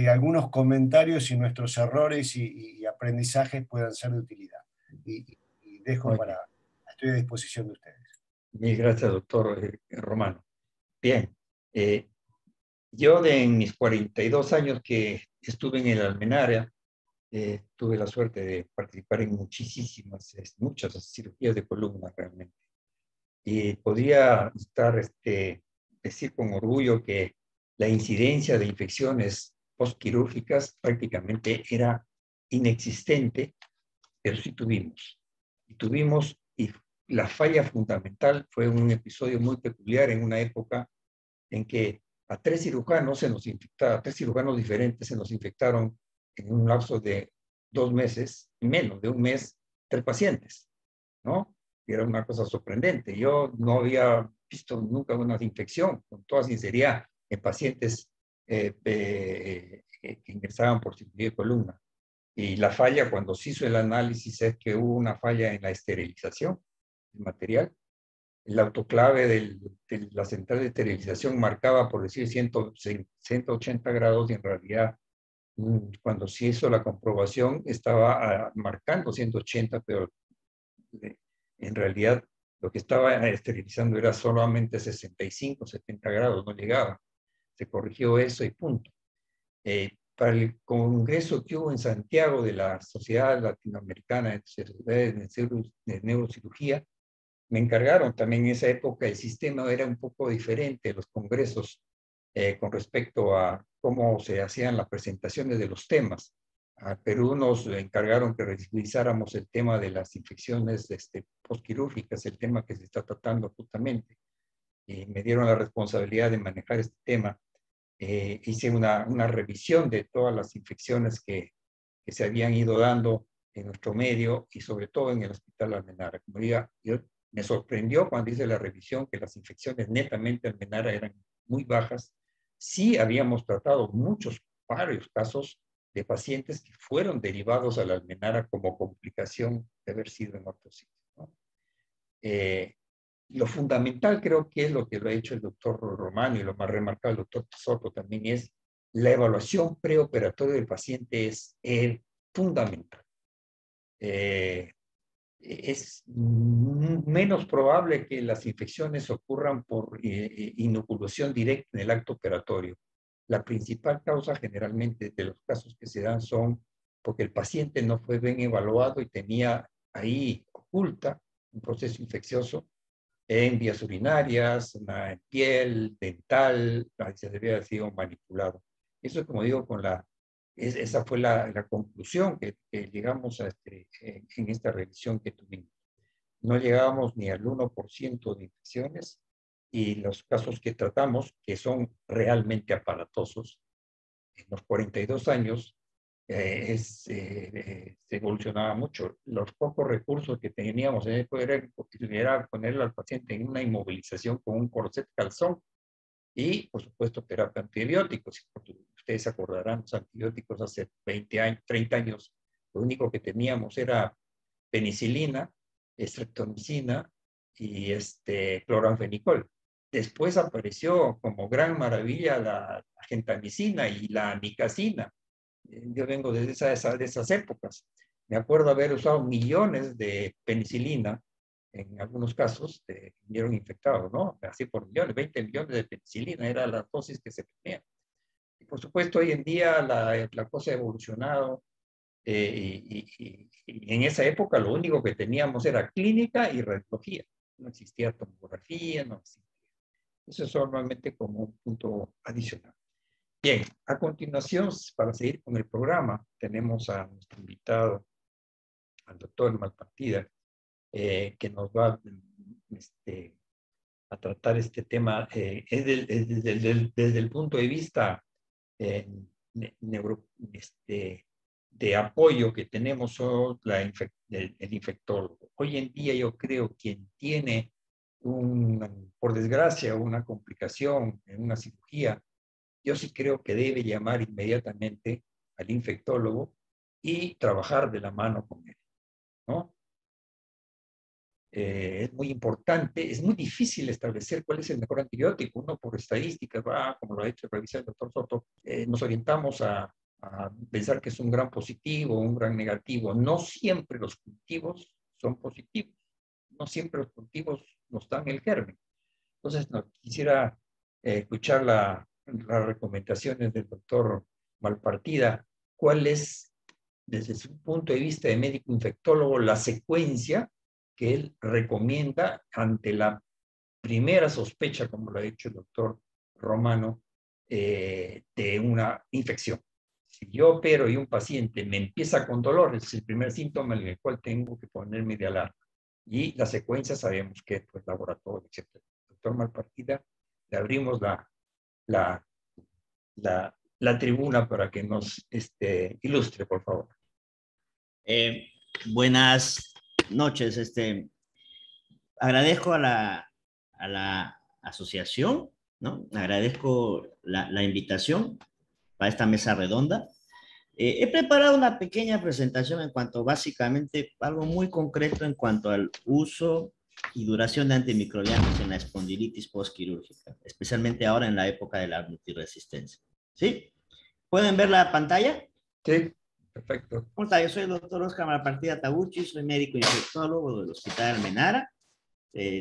algunos comentarios y nuestros errores y aprendizajes puedan ser de utilidad. Y dejo estoy a disposición de ustedes. Mil gracias, doctor Romano. Bien, yo en mis 42 años que estuve en el Almenara, Tuve la suerte de participar en muchas cirugías de columna realmente. Y podría decir con orgullo que la incidencia de infecciones postquirúrgicas prácticamente era inexistente, pero sí tuvimos. Y la falla fundamental fue un episodio muy peculiar en una época en que a 3 cirujanos a 3 cirujanos diferentes se nos infectaron en un lapso de 2 meses, menos de un mes, 3 pacientes, ¿no? Y era una cosa sorprendente. Yo no había visto nunca una infección, con toda sinceridad, en pacientes que ingresaban por cirugía de columna. Y la falla, cuando se hizo el análisis, es que hubo una falla en la esterilización del material. El autoclave de la central de esterilización marcaba, por decir, 180 grados, y en realidad, cuando se hizo la comprobación, estaba marcando 180, pero en realidad lo que estaba esterilizando era solamente 65, 70 grados, no llegaba. Se corrigió eso y punto. Para el congreso que hubo en Santiago de la Sociedad Latinoamericana de Neurocirugía, me encargaron también en esa época. El sistema era un poco diferente, los congresos, con respecto a cómo se hacían las presentaciones de los temas. A Perú nos encargaron que revisáramos el tema de las infecciones postquirúrgicas, el tema que se está tratando justamente, y me dieron la responsabilidad de manejar este tema. Hice una revisión de todas las infecciones que se habían ido dando en nuestro medio y sobre todo en el Hospital Almenara. Como diga, me sorprendió cuando hice la revisión que las infecciones netamente Almenara eran muy bajas. Sí habíamos tratado varios casos de pacientes que fueron derivados a la Almenara como complicación de haber sido en otro sitio, ¿no? Lo fundamental creo que es lo que lo ha hecho el doctor Romano y lo más remarcado el doctor Soto también, es la evaluación preoperatoria del paciente es fundamental. Es menos probable que las infecciones ocurran por inoculación directa en el acto operatorio. La principal causa generalmente de los casos que se dan son porque el paciente no fue bien evaluado y tenía ahí oculta un proceso infeccioso en vías urinarias, en piel, dental, se debía haber sido manipulado. Eso, como digo, esa fue la conclusión que llegamos en esta revisión que tuvimos. No llegábamos ni al 1% de infecciones, y los casos que tratamos, que son realmente aparatosos, en los 42 años, se evolucionaba mucho. Los pocos recursos que teníamos era ponerle al paciente en una inmovilización con un corset calzón y, por supuesto, terapia antibióticos. Ustedes se acordarán, los antibióticos hace 20 años, 30 años, lo único que teníamos era penicilina, streptomicina y cloranfenicol. Después apareció como gran maravilla la gentamicina y la amicacina. Yo vengo de esas épocas. Me acuerdo haber usado millones de penicilina en algunos casos, vinieron infectados, ¿no? Así por millones, 20 millones de penicilina era la dosis que se tenía. Y por supuesto, hoy en día la cosa ha evolucionado, y en esa época lo único que teníamos era clínica y radiología. No existía tomografía, no existía. Eso es normalmente como un punto adicional. Bien, a continuación, para seguir con el programa, tenemos a nuestro invitado, al doctor Malpartida, que nos va a tratar este tema desde el punto de vista de apoyo que tenemos el infectólogo. Hoy en día yo creo que quien tiene, por desgracia, una complicación en una cirugía, yo sí creo que debe llamar inmediatamente al infectólogo y trabajar de la mano con él, ¿no? Es muy importante, es muy difícil establecer cuál es el mejor antibiótico. Uno, por estadísticas, como lo ha hecho revisar el doctor Soto, nos orientamos a pensar que es un gran positivo, un gran negativo. No siempre los cultivos son positivos, no siempre los cultivos nos dan el germen. Entonces, no, quisiera escuchar las recomendaciones del doctor Malpartida. ¿Cuál es desde su punto de vista de médico infectólogo, la secuencia que él recomienda ante la primera sospecha, como lo ha dicho el doctor Romano, de una infección. Si yo opero y un paciente me empieza con dolor, es el primer síntoma en el cual tengo que ponerme de alarma. Y la secuencia sabemos que es pues, laboratorio, etc. Doctor Malpartida, le abrimos la tribuna para que nos ilustre, por favor. Buenas noches. Agradezco a la asociación, ¿no? Agradezco la invitación para esta mesa redonda. He preparado una pequeña presentación en cuanto básicamente algo muy concreto en cuanto al uso y duración de antimicrobianos en la espondilitis postquirúrgica, especialmente ahora en la época de la multiresistencia. ¿Sí? ¿Pueden ver la pantalla? Sí, perfecto. ¿Cómo está? Yo soy el doctor Oscar Malpartida Taguchi, soy médico infectólogo del Hospital Almenara.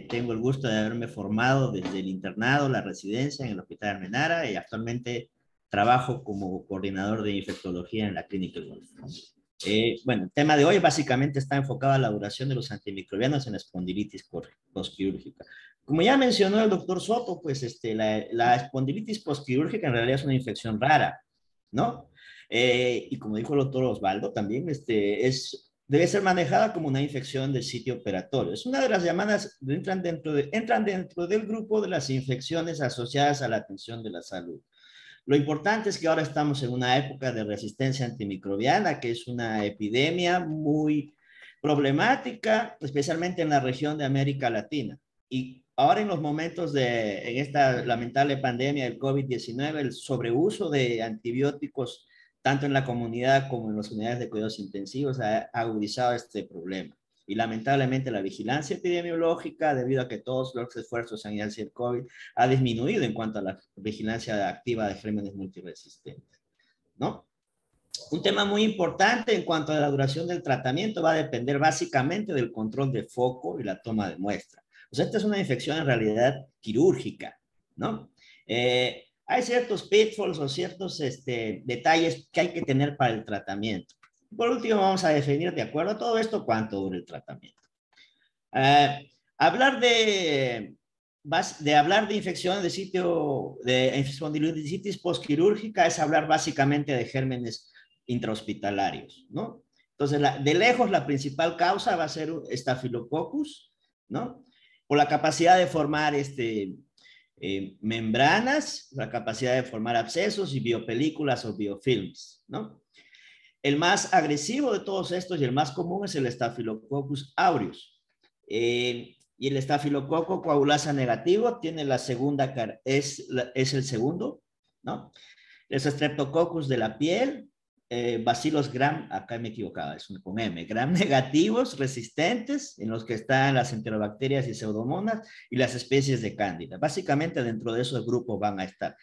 Tengo el gusto de haberme formado desde el internado, la residencia en el Hospital Almenara y actualmente trabajo como coordinador de infectología en la Clínica El Golfo. Bueno, el tema de hoy básicamente está enfocado a la duración de los antimicrobianos en la espondilitis postquirúrgica. Como ya mencionó el doctor Soto, pues la espondilitis postquirúrgica en realidad es una infección rara, ¿no? Y como dijo el doctor Osvaldo, también debe ser manejada como una infección del sitio operatorio. Es una de las llamadas, entran dentro del grupo de las infecciones asociadas a la atención de la salud. Lo importante es que ahora estamos en una época de resistencia antimicrobiana, que es una epidemia muy problemática, especialmente en la región de América Latina. Y ahora en los momentos en esta lamentable pandemia del COVID-19, el sobreuso de antibióticos, tanto en la comunidad como en las unidades de cuidados intensivos, ha agudizado este problema. Y lamentablemente la vigilancia epidemiológica, debido a que todos los esfuerzos en hacia el COVID, ha disminuido en cuanto a la vigilancia activa de gérmenes multiresistentes, ¿no? Un tema muy importante en cuanto a la duración del tratamiento va a depender básicamente del control de foco y la toma de muestra. O sea, esta es una infección en realidad quirúrgica, ¿no? Hay ciertos pitfalls o ciertos detalles que hay que tener para el tratamiento. Por último, vamos a definir, de acuerdo a todo esto, cuánto dura el tratamiento. Hablar de infección de sitio de espondilititis postquirúrgica es hablar básicamente de gérmenes intrahospitalarios, ¿no? Entonces, de lejos, la principal causa va a ser Staphylococcus, ¿no? Por la capacidad de formar membranas, la capacidad de formar abscesos y biopelículas o biofilms, ¿no? El más agresivo de todos estos y el más común es el Staphylococcus aureus. Y el estafilococo coagulasa negativo tiene la segunda, es el segundo, ¿no? Los Streptococcus de la piel, Bacillus gram, acá me equivocaba, es con M, gram negativos, resistentes, en los que están las enterobacterias y pseudomonas, y las especies de cándida. Básicamente dentro de esos grupos van a estar.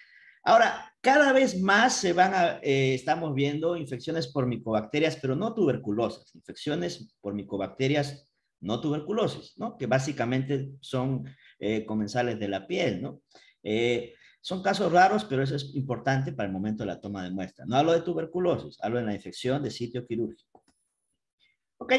Ahora, cada vez más estamos viendo infecciones por micobacterias, pero no tuberculosas, infecciones por micobacterias no tuberculosis, ¿no? Que básicamente son comensales de la piel, ¿no? Son casos raros, pero eso es importante para el momento de la toma de muestra. No hablo de tuberculosis, hablo de la infección de sitio quirúrgico. Ok.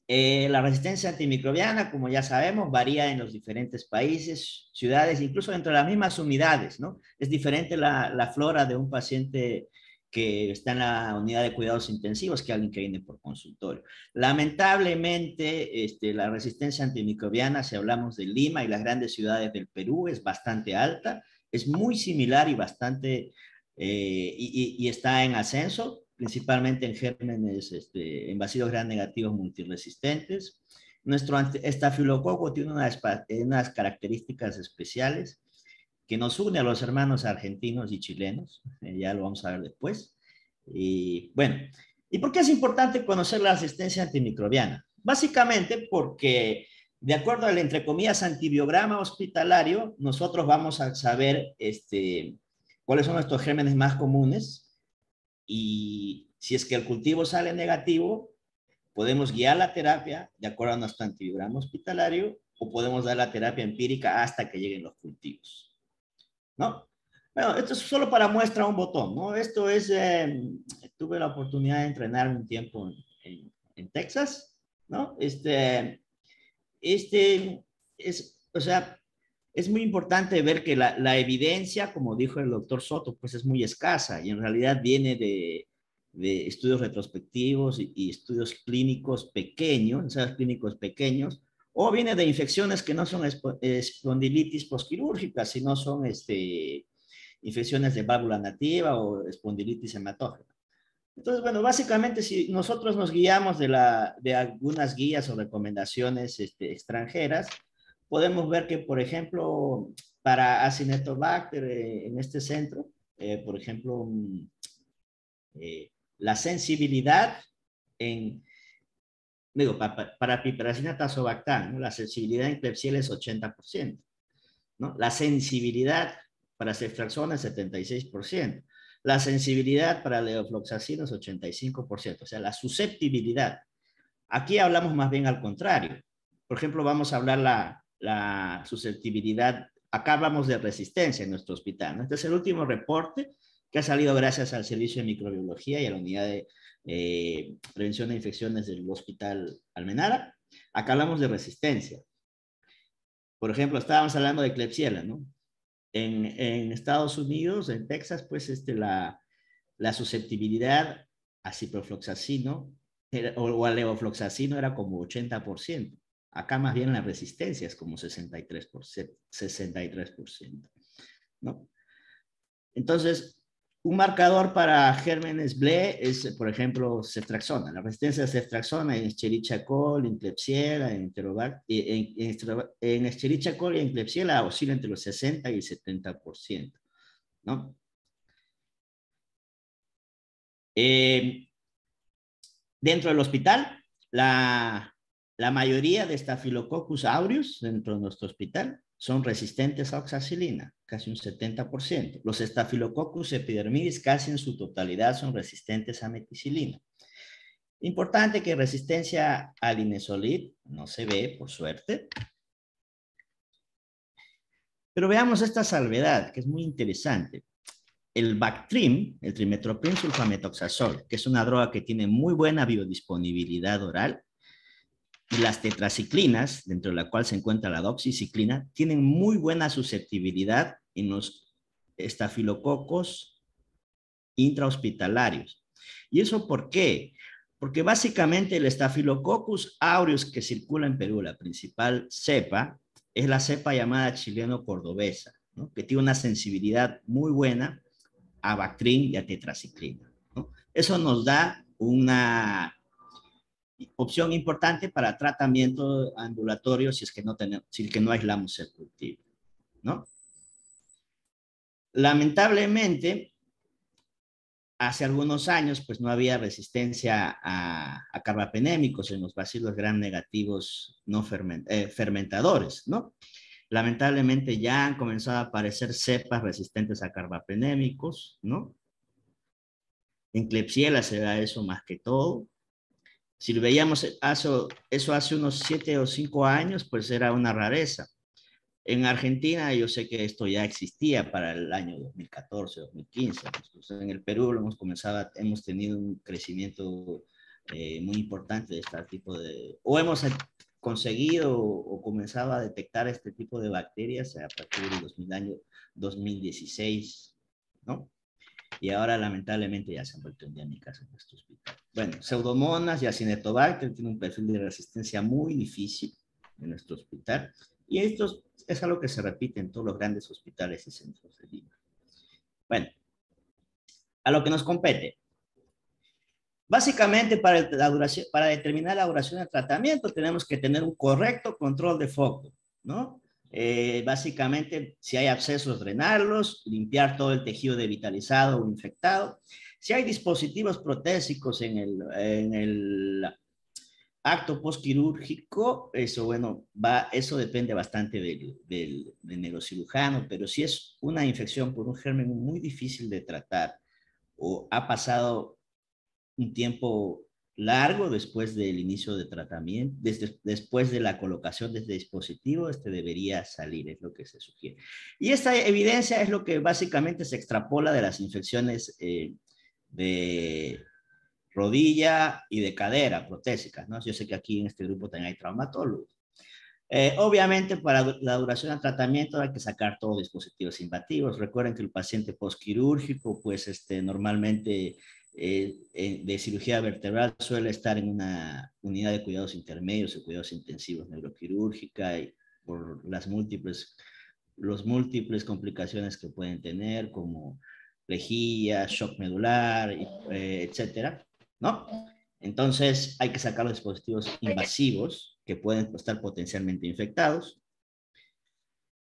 La resistencia antimicrobiana, como ya sabemos, varía en los diferentes países, ciudades, incluso dentro de las mismas unidades, ¿no? Es diferente la flora de un paciente que está en la unidad de cuidados intensivos que alguien que viene por consultorio. Lamentablemente, la resistencia antimicrobiana, si hablamos de Lima y las grandes ciudades del Perú, es bastante alta, es muy similar y bastante, y está en ascenso, principalmente en gérmenes en bacillus gram negativos multiresistentes. Nuestro estafilococo tiene unas características especiales que nos une a los hermanos argentinos y chilenos, ya lo vamos a ver después. Y bueno, ¿y por qué es importante conocer la resistencia antimicrobiana? Básicamente porque, de acuerdo al, entre comillas, antibiograma hospitalario, nosotros vamos a saber cuáles son nuestros gérmenes más comunes, y si es que el cultivo sale negativo, podemos guiar la terapia de acuerdo a nuestro antibiograma hospitalario o podemos dar la terapia empírica hasta que lleguen los cultivos, ¿no? Bueno, esto es solo para muestra un botón, ¿no? Esto es, tuve la oportunidad de entrenar un tiempo en Texas, ¿no? O sea, es muy importante ver que la evidencia, como dijo el doctor Soto, pues es muy escasa y en realidad viene de estudios retrospectivos y estudios clínicos pequeños, ensayos clínicos pequeños, o viene de infecciones que no son espondilitis posquirúrgicas, sino son infecciones de válvula nativa o espondilitis hematógena. Entonces, bueno, básicamente si nosotros nos guiamos de algunas guías o recomendaciones extranjeras, podemos ver que, por ejemplo, para Acinetobacter en este centro, por ejemplo, la sensibilidad en, digo, para piperacina tazobactam, ¿no? La sensibilidad en Klebsiella es 80%, ¿no? La sensibilidad para ceftriaxona es 76%. La sensibilidad para levofloxacino es 85%, o sea, la susceptibilidad. Aquí hablamos más bien al contrario. Por ejemplo, vamos a hablar la susceptibilidad, acá hablamos de resistencia en nuestro hospital, ¿no? Este es el último reporte que ha salido gracias al Servicio de Microbiología y a la Unidad de Prevención de Infecciones del Hospital Almenara. Acá hablamos de resistencia. Por ejemplo, estábamos hablando de Klebsiella, ¿no? En Estados Unidos, en Texas, pues la susceptibilidad a ciprofloxacino o a levofloxacino era como 80%. Acá más bien la resistencia es como 63%, ¿no? Entonces, un marcador para gérmenes BLE es, por ejemplo, ceftriaxona. La resistencia a ceftriaxona en Escherichia coli, en Klebsiella, en Escherichia coli y en Klebsiella oscila entre los 60 y el 70%, ¿no? Dentro del hospital, la mayoría de Staphylococcus aureus dentro de nuestro hospital son resistentes a oxacilina, casi un 70%. Los Staphylococcus epidermidis casi en su totalidad son resistentes a meticilina. Importante que resistencia al Linezolid no se ve, por suerte. Pero veamos esta salvedad, que es muy interesante. El Bactrim, el trimetoprim sulfametoxazol, que es una droga que tiene muy buena biodisponibilidad oral, y las tetraciclinas, dentro de la cual se encuentra la doxiciclina, tienen muy buena susceptibilidad en los estafilococos intrahospitalarios. ¿Y eso por qué? Porque básicamente el Staphylococcus aureus que circula en Perú, la principal cepa, es la cepa llamada chileno-cordobesa, ¿no? Que tiene una sensibilidad muy buena a Bactrim y a tetraciclina, ¿no? Eso nos da una opción importante para tratamiento ambulatorio si es que no aislamos el cultivo, ¿no? Lamentablemente, hace algunos años, pues no había resistencia a carbapenémicos en los bacilos gram negativos no fermentadores, ¿no? Lamentablemente ya han comenzado a aparecer cepas resistentes a carbapenémicos, ¿no? En Klebsiella se da eso más que todo. Si lo veíamos eso hace unos 7 o 5 años, pues era una rareza. En Argentina yo sé que esto ya existía para el año 2014, 2015. Entonces, en el Perú hemos tenido un crecimiento muy importante de este tipo de... O hemos conseguido o comenzado a detectar este tipo de bacterias a partir del año 2016, ¿no? Y ahora lamentablemente ya se han vuelto endémicas en nuestro hospital. Bueno, Pseudomonas y Acinetobacter tienen un perfil de resistencia muy difícil en nuestro hospital. Y esto es algo que se repite en todos los grandes hospitales y centros de Lima. Bueno, a lo que nos compete. Básicamente, para determinar la duración del tratamiento, tenemos que tener un correcto control de foco, ¿no? Básicamente, si hay abscesos, drenarlos, limpiar todo el tejido devitalizado o infectado. Si hay dispositivos protésicos en el acto postquirúrgico, eso, bueno, eso depende bastante del neurocirujano, pero si es una infección por un germen muy difícil de tratar o ha pasado un tiempo largo después del inicio de tratamiento, después de la colocación de este dispositivo, debería salir, es lo que se sugiere. Y esta evidencia es lo que básicamente se extrapola de las infecciones de rodilla y de cadera protésicas, ¿no? Yo sé que aquí en este grupo también hay traumatólogos. Obviamente, para la duración del tratamiento hay que sacar todos los dispositivos invasivos. Recuerden que el paciente postquirúrgico, pues normalmente de cirugía vertebral suele estar en una unidad de cuidados intermedios o cuidados intensivos neuroquirúrgica y por las múltiples complicaciones que pueden tener, como lejía, shock medular, etcétera, ¿no? Entonces hay que sacar los dispositivos invasivos que pueden estar potencialmente infectados.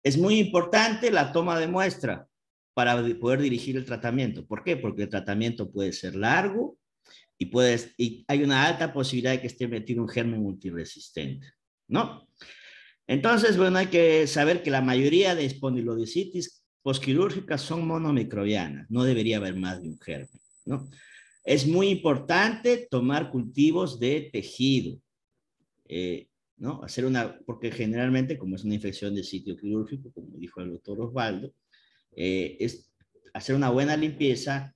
Es muy importante la toma de muestra para poder dirigir el tratamiento. ¿Por qué? Porque el tratamiento puede ser largo y hay una alta posibilidad de que esté metido un germen multiresistente, ¿no? Entonces, bueno, hay que saber que la mayoría de espondilodicitis postquirúrgicas son monomicrobianas. No debería haber más de un germen, ¿no? Es muy importante tomar cultivos de tejido, ¿no? Porque generalmente, como es una infección de sitio quirúrgico, como dijo el doctor Osvaldo, es hacer una buena limpieza,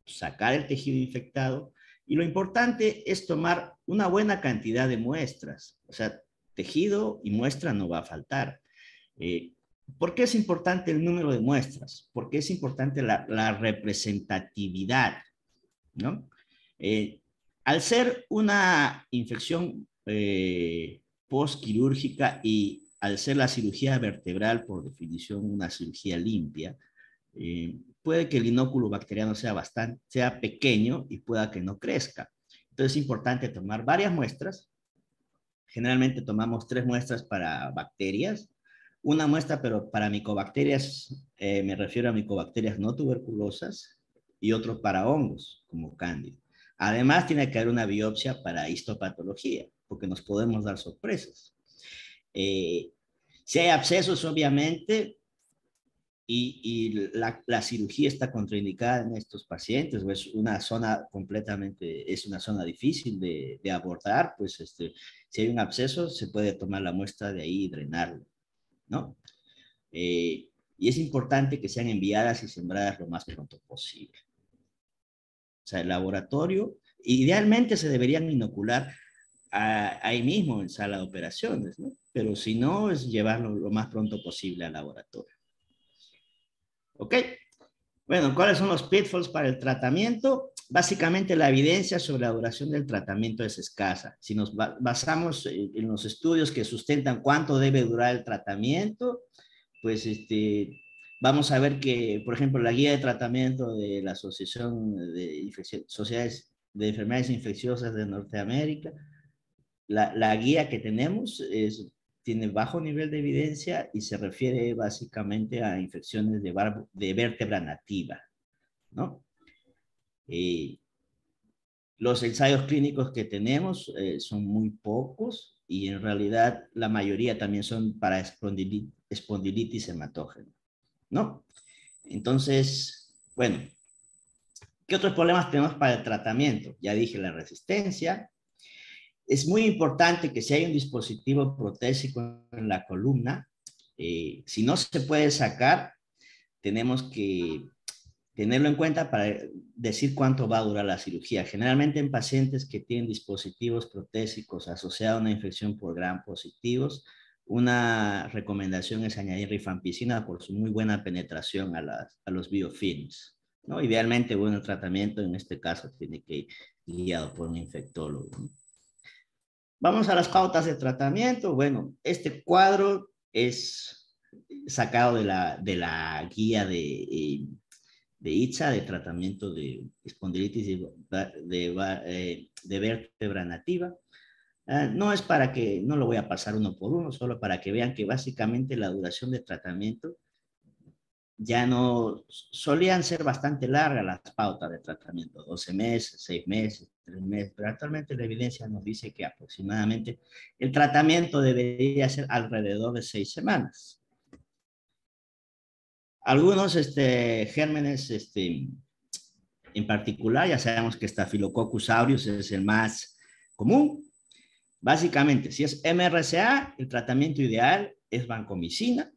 sacar el tejido infectado, y lo importante es tomar una buena cantidad de muestras. O sea, tejido y muestra no va a faltar. ¿Por qué es importante el número de muestras? Porque es importante la representatividad, ¿no? Al ser una infección postquirúrgica y al ser la cirugía vertebral, por definición, una cirugía limpia, puede que el inóculo bacteriano sea pequeño y pueda que no crezca. Entonces es importante tomar varias muestras. Generalmente tomamos 3 muestras para bacterias, una muestra pero para micobacterias, me refiero a micobacterias no tuberculosas, y otro para hongos, como cándida. Además, tiene que haber una biopsia para histopatología, porque nos podemos dar sorpresas. Si hay abscesos, obviamente, y la cirugía está contraindicada en estos pacientes, o es una zona es una zona difícil de abordar, pues si hay un absceso, se puede tomar la muestra de ahí y drenarlo, ¿no? Y es importante que sean enviadas y sembradas lo más pronto posible. O sea, el laboratorio, idealmente se deberían inocular ahí mismo en sala de operaciones, ¿no? Pero si no, es llevarlo lo más pronto posible al laboratorio. ¿Ok? Bueno, ¿cuáles son los pitfalls para el tratamiento? Básicamente la evidencia sobre la duración del tratamiento es escasa. Si nos basamos en los estudios que sustentan cuánto debe durar el tratamiento, pues vamos a ver que, por ejemplo, la guía de tratamiento de la Asociación de Sociedades de Enfermedades Infecciosas de Norteamérica, la guía que tenemos tiene bajo nivel de evidencia y se refiere básicamente a infecciones de vértebra nativa, ¿no? Los ensayos clínicos que tenemos son muy pocos y en realidad la mayoría también son para espondilitis hematógena, ¿no? Entonces, bueno, ¿qué otros problemas tenemos para el tratamiento? Ya dije la resistencia. Es muy importante que si hay un dispositivo protésico en la columna, si no se puede sacar, tenemos que tenerlo en cuenta para decir cuánto va a durar la cirugía. Generalmente en pacientes que tienen dispositivos protésicos asociados a una infección por gram positivos, una recomendación es añadir rifampicina por su muy buena penetración a los biofilms, ¿no? Idealmente, bueno, el tratamiento en este caso tiene que ir guiado por un infectólogo, ¿no? Vamos a las pautas de tratamiento. Bueno, este cuadro es sacado de la guía de ITSA de tratamiento de espondilitis de vértebra nativa. No es para que, no lo voy a pasar uno por uno, solo para que vean que básicamente la duración de tratamiento ya no, solían ser bastante largas las pautas de tratamiento, 12 meses, 6 meses, 3 meses, pero actualmente la evidencia nos dice que aproximadamente el tratamiento debería ser alrededor de 6 semanas. Algunos gérmenes En particular, ya sabemos que Staphylococcus aureus es el más común. Básicamente, si es MRSA, el tratamiento ideal es vancomicina.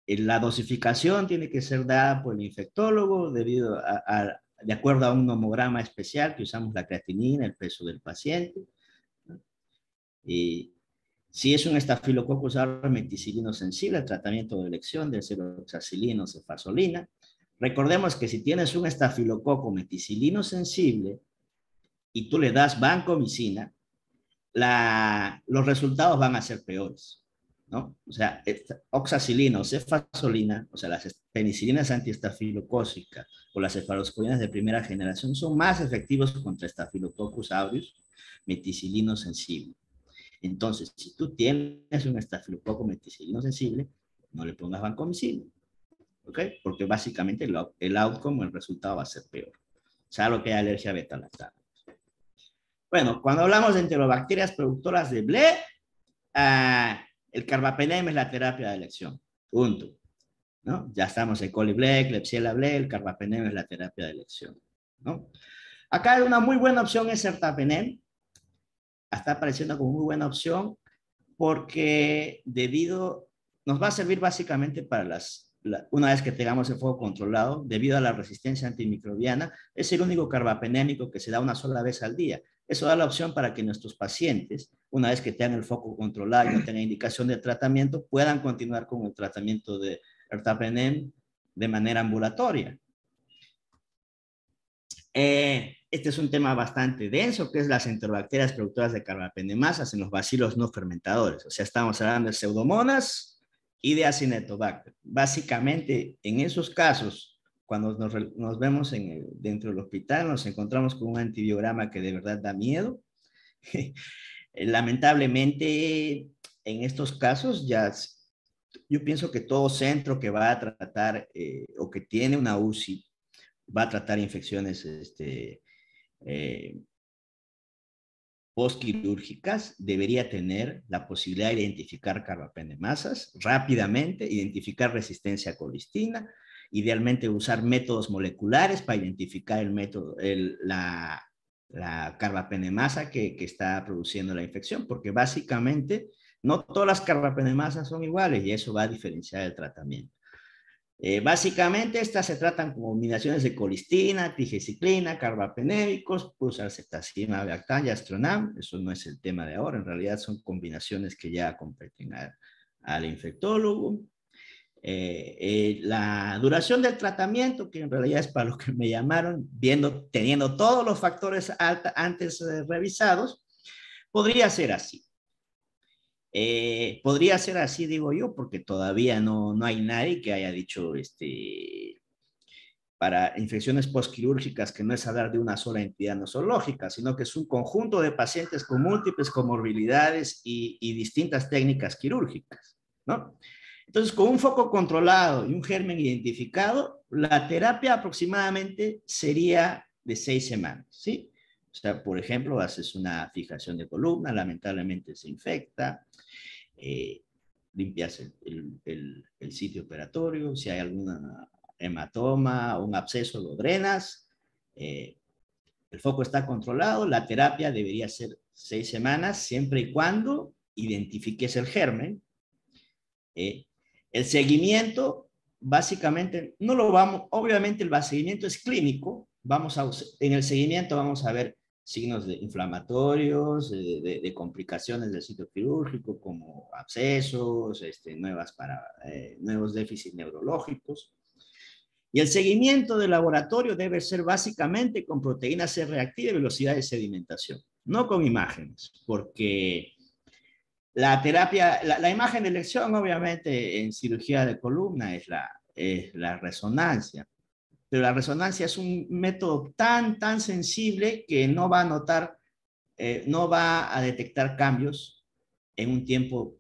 La dosificación tiene que ser dada por el infectólogo de acuerdo a un nomograma especial que usamos la creatinina, el peso del paciente. Si es un Staphylococcus aureus meticilino sensible, el tratamiento de elección debe ser oxacilina o cefazolina. Recordemos que si tienes un estafilococo meticilino sensible y tú le das vancomicina, los resultados van a ser peores, ¿no? O sea, oxacilina o cefazolina, o sea, las penicilinas antiestafilocócicas o las cefalosporinas de primera generación son más efectivos contra Staphylococcus aureus meticilino sensible. Entonces, si tú tienes un estafilococo meticilino sensible, no le pongas vancomicina, ¿ok? Porque básicamente el outcome, el resultado va a ser peor, salvo que haya alergia a beta-lactamo. Bueno, cuando hablamos de enterobacterias productoras de BLE, el carbapenem es la terapia de elección, punto, ¿no? Ya estamos en coli BLE, Klebsiella BLE, el carbapenem es la terapia de elección, ¿no? Acá una muy buena opción es ertapenem, está apareciendo como muy buena opción porque nos va a servir básicamente para una vez que tengamos el fuego controlado, debido a la resistencia antimicrobiana, es el único carbapenémico que se da una sola vez al día. Eso da la opción para que nuestros pacientes, una vez que tengan el foco controlado y no tengan indicación de tratamiento, puedan continuar con el tratamiento de ertapenem de manera ambulatoria. Este es un tema bastante denso, que es las enterobacterias productoras de carbapenemasas en los bacilos no fermentadores. O sea, estamos hablando de Pseudomonas y de Acinetobacter. Básicamente, en esos casos, cuando nos vemos dentro del hospital, nos encontramos con un antibiograma que de verdad da miedo. Lamentablemente, en estos casos, yo pienso que todo centro que va a tratar o que tiene una UCI va a tratar infecciones postquirúrgicas, debería tener la posibilidad de identificar carbapenemasas rápidamente, identificar resistencia a colistina, idealmente usar métodos moleculares para identificar la carbapenemasa que está produciendo la infección, porque básicamente no todas las carbapenemasas son iguales y eso va a diferenciar el tratamiento. Básicamente estas se tratan como combinaciones de colistina, tigeciclina, carbapenémicos, pulsarcetacina, Bactam y Astronam. Eso no es el tema de ahora, en realidad son combinaciones que ya competen al infectólogo. La duración del tratamiento, que en realidad es para lo que me llamaron, teniendo todos los factores antes revisados, podría ser así. Podría ser así, digo yo, porque todavía no hay nadie que haya dicho para infecciones postquirúrgicas que no es hablar de una sola entidad nosológica, sino que es un conjunto de pacientes con múltiples comorbilidades y distintas técnicas quirúrgicas, ¿no? Entonces, con un foco controlado y un germen identificado, la terapia aproximadamente sería de 6 semanas, ¿sí? O sea, por ejemplo, haces una fijación de columna, lamentablemente se infecta, limpias el sitio operatorio, si hay alguna hematoma o un absceso, lo drenas, el foco está controlado, la terapia debería ser 6 semanas, siempre y cuando identifiques el germen. El seguimiento, básicamente, no lo vamos, obviamente el seguimiento es clínico, en el seguimiento vamos a ver signos inflamatorios, de complicaciones del sitio quirúrgico, como abscesos, nuevos déficits neurológicos. Y el seguimiento del laboratorio debe ser básicamente con proteína C reactiva y velocidad de sedimentación, no con imágenes, porque la terapia, la imagen de elección, obviamente, en cirugía de columna es la resonancia. Pero la resonancia es un método tan sensible que no va a notar, no va a detectar cambios en un tiempo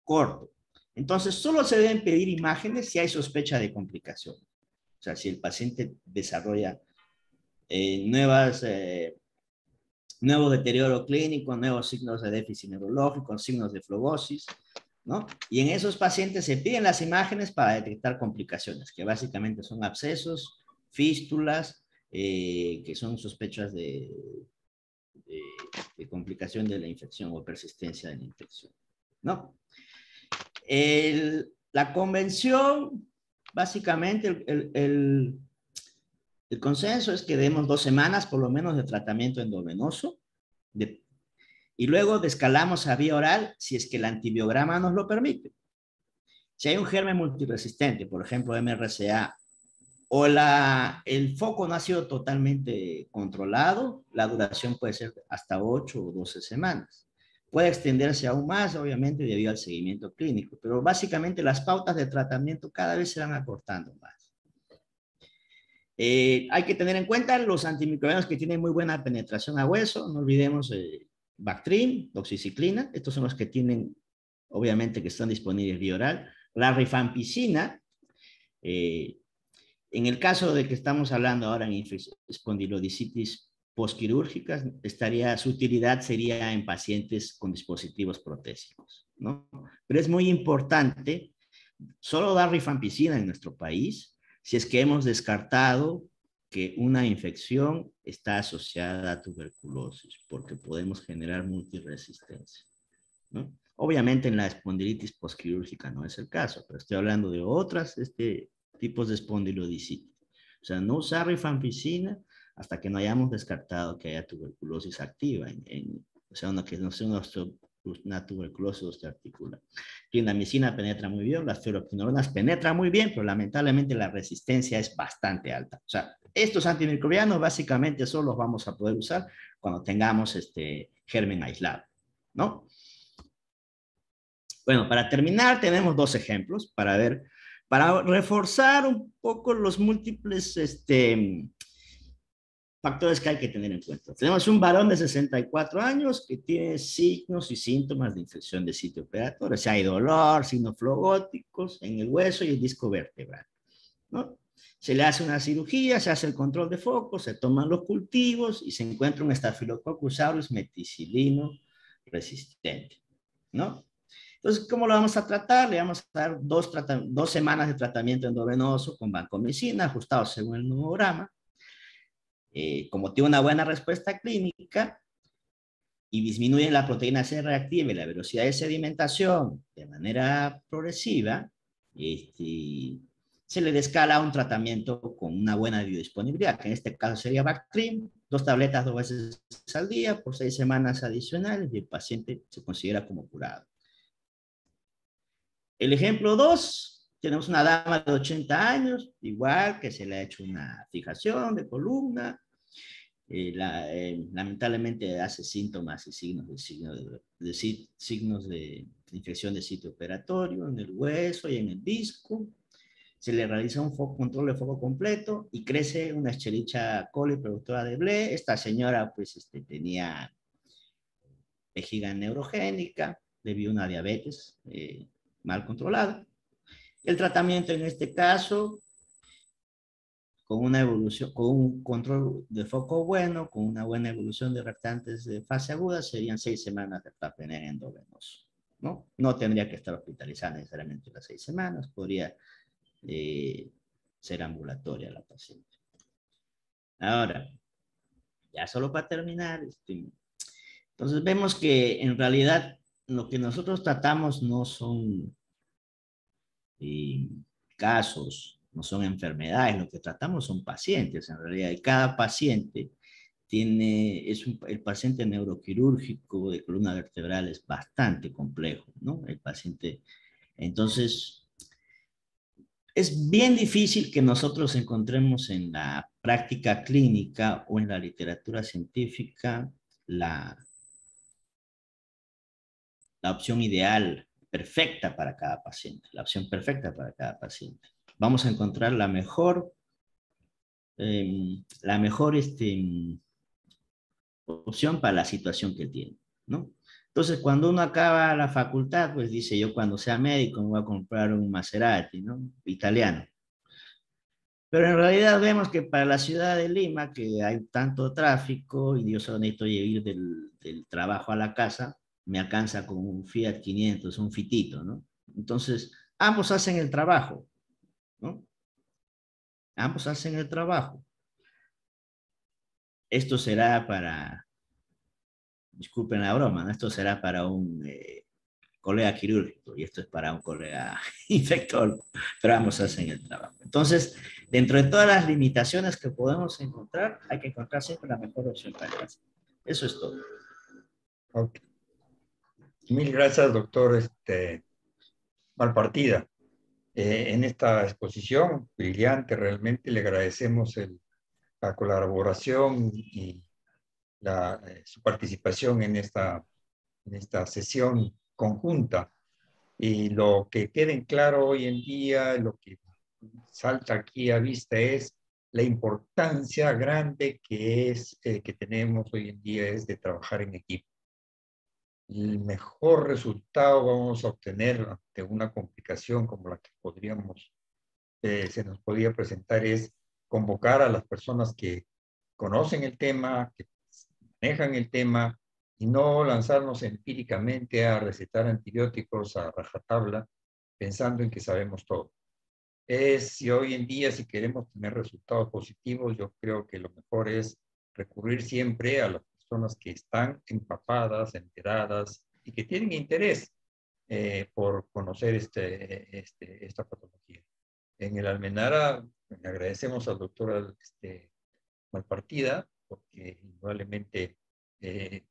corto. Entonces, solo se deben pedir imágenes si hay sospecha de complicación. O sea, si el paciente desarrolla nuevo deterioro clínico, nuevos signos de déficit neurológico, signos de flebosis, ¿no? Y en esos pacientes se piden las imágenes para detectar complicaciones, que básicamente son abscesos fístulas, que son sospechas de complicación de la infección o persistencia de la infección, ¿no? La convención, básicamente, el consenso es que demos 2 semanas por lo menos de tratamiento endovenoso y luego descalamos a vía oral si es que el antibiograma nos lo permite. Si hay un germen multiresistente, por ejemplo MRSA, o el foco no ha sido totalmente controlado, la duración puede ser hasta 8 o 12 semanas. Puede extenderse aún más, obviamente, debido al seguimiento clínico, pero básicamente las pautas de tratamiento cada vez se van acortando más. Hay que tener en cuenta los antimicrobianos que tienen muy buena penetración a hueso, no olvidemos Bactrim, doxiciclina, estos son los que tienen, obviamente, que están disponibles vía oral. La rifampicina, en el caso de que estamos hablando ahora en espondilodicitis postquirúrgicas, su utilidad sería en pacientes con dispositivos protésicos, ¿no? Pero es muy importante solo dar rifampicina en nuestro país si es que hemos descartado que una infección está asociada a tuberculosis, porque podemos generar multiresistencia, ¿no? Obviamente en la espondilitis postquirúrgica no es el caso, pero estoy hablando de otras tipos de espondilodicitis. O sea, no usar rifampicina hasta que no hayamos descartado que haya tuberculosis activa, o sea, que no sea una tuberculosis osteoarticular. Clindamicina penetra muy bien, las fluoroquinolonas penetran muy bien, pero lamentablemente la resistencia es bastante alta. O sea, estos antimicrobianos básicamente solo los vamos a poder usar cuando tengamos germen aislado, ¿no? Bueno, para terminar tenemos 2 ejemplos para reforzar un poco los múltiples factores que hay que tener en cuenta. Tenemos un varón de 64 años que tiene signos y síntomas de infección de sitio operatorio. O sea, hay dolor, signos flogóticos en el hueso y el disco vertebral, ¿no? Se le hace una cirugía, se hace el control de foco, se toman los cultivos y se encuentra un Staphylococcus aureus meticilino resistente, ¿no? Entonces, ¿cómo lo vamos a tratar? Le vamos a dar 2 semanas de tratamiento endovenoso con vancomicina, ajustado según el nomograma. Como tiene una buena respuesta clínica y disminuye la proteína C reactiva y la velocidad de sedimentación de manera progresiva, se le descala un tratamiento con una buena biodisponibilidad, que en este caso sería Bactrim, 2 tabletas 2 veces al día por 6 semanas adicionales y el paciente se considera como curado. El ejemplo 2, tenemos una dama de 80 años, igual que se le ha hecho una fijación de columna, lamentablemente hace síntomas y signos de infección de sitio operatorio en el hueso y en el disco. Se le realiza un control de foco completo y crece una Escherichia coli productora de Blé. Esta señora pues tenía vejiga neurogénica debido a una diabetes mal controlada. El tratamiento en este caso, con una evolución, con un control de foco bueno, con una buena evolución de reactantes de fase aguda, serían 6 semanas de tapener endovenoso, ¿no? No tendría que estar hospitalizada necesariamente las 6 semanas, podría ser ambulatoria la paciente. Ahora, ya solo para terminar, entonces vemos que en realidad lo que nosotros tratamos no son casos, no son enfermedades, lo que tratamos son pacientes en realidad, y cada paciente el paciente neuroquirúrgico de columna vertebral es bastante complejo, ¿no? El paciente, entonces, es bien difícil que nosotros encontremos en la práctica clínica o en la literatura científica la opción ideal, perfecta para cada paciente, la opción perfecta para cada paciente. Vamos a encontrar la mejor opción para la situación que tiene, ¿no? Entonces, cuando uno acaba la facultad, pues dice, yo cuando sea médico me voy a comprar un Maserati, ¿no? Italiano. Pero en realidad vemos que para la ciudad de Lima, que hay tanto tráfico y yo solo necesito ir del trabajo a la casa, me alcanza con un Fiat 500, un fitito, ¿no? Entonces, ambos hacen el trabajo, ¿no? ambos hacen el trabajo. Esto será para, disculpen la broma, ¿no? Esto será para un colega quirúrgico y esto es para un colega infectólogo, pero ambos hacen el trabajo. Entonces, dentro de todas las limitaciones que podemos encontrar, hay que encontrar siempre la mejor opción para el paciente. Eso es todo. Okay. Mil gracias, doctor Malpartida. En esta exposición brillante, realmente le agradecemos la colaboración y su participación en esta sesión conjunta. Y lo que queda en claro hoy en día, lo que salta aquí a vista es la importancia grande que tenemos hoy en día es de trabajar en equipo. El mejor resultado vamos a obtener ante una complicación como la que se nos podría presentar es convocar a las personas que conocen el tema, que manejan el tema, y no lanzarnos empíricamente a recetar antibióticos a rajatabla pensando en que sabemos todo. Si hoy en día, si queremos tener resultados positivos, yo creo que lo mejor es recurrir siempre a las personas que están empapadas, enteradas y que tienen interés por conocer esta patología. En el Almenara le agradecemos al doctor Malpartida, porque indudablemente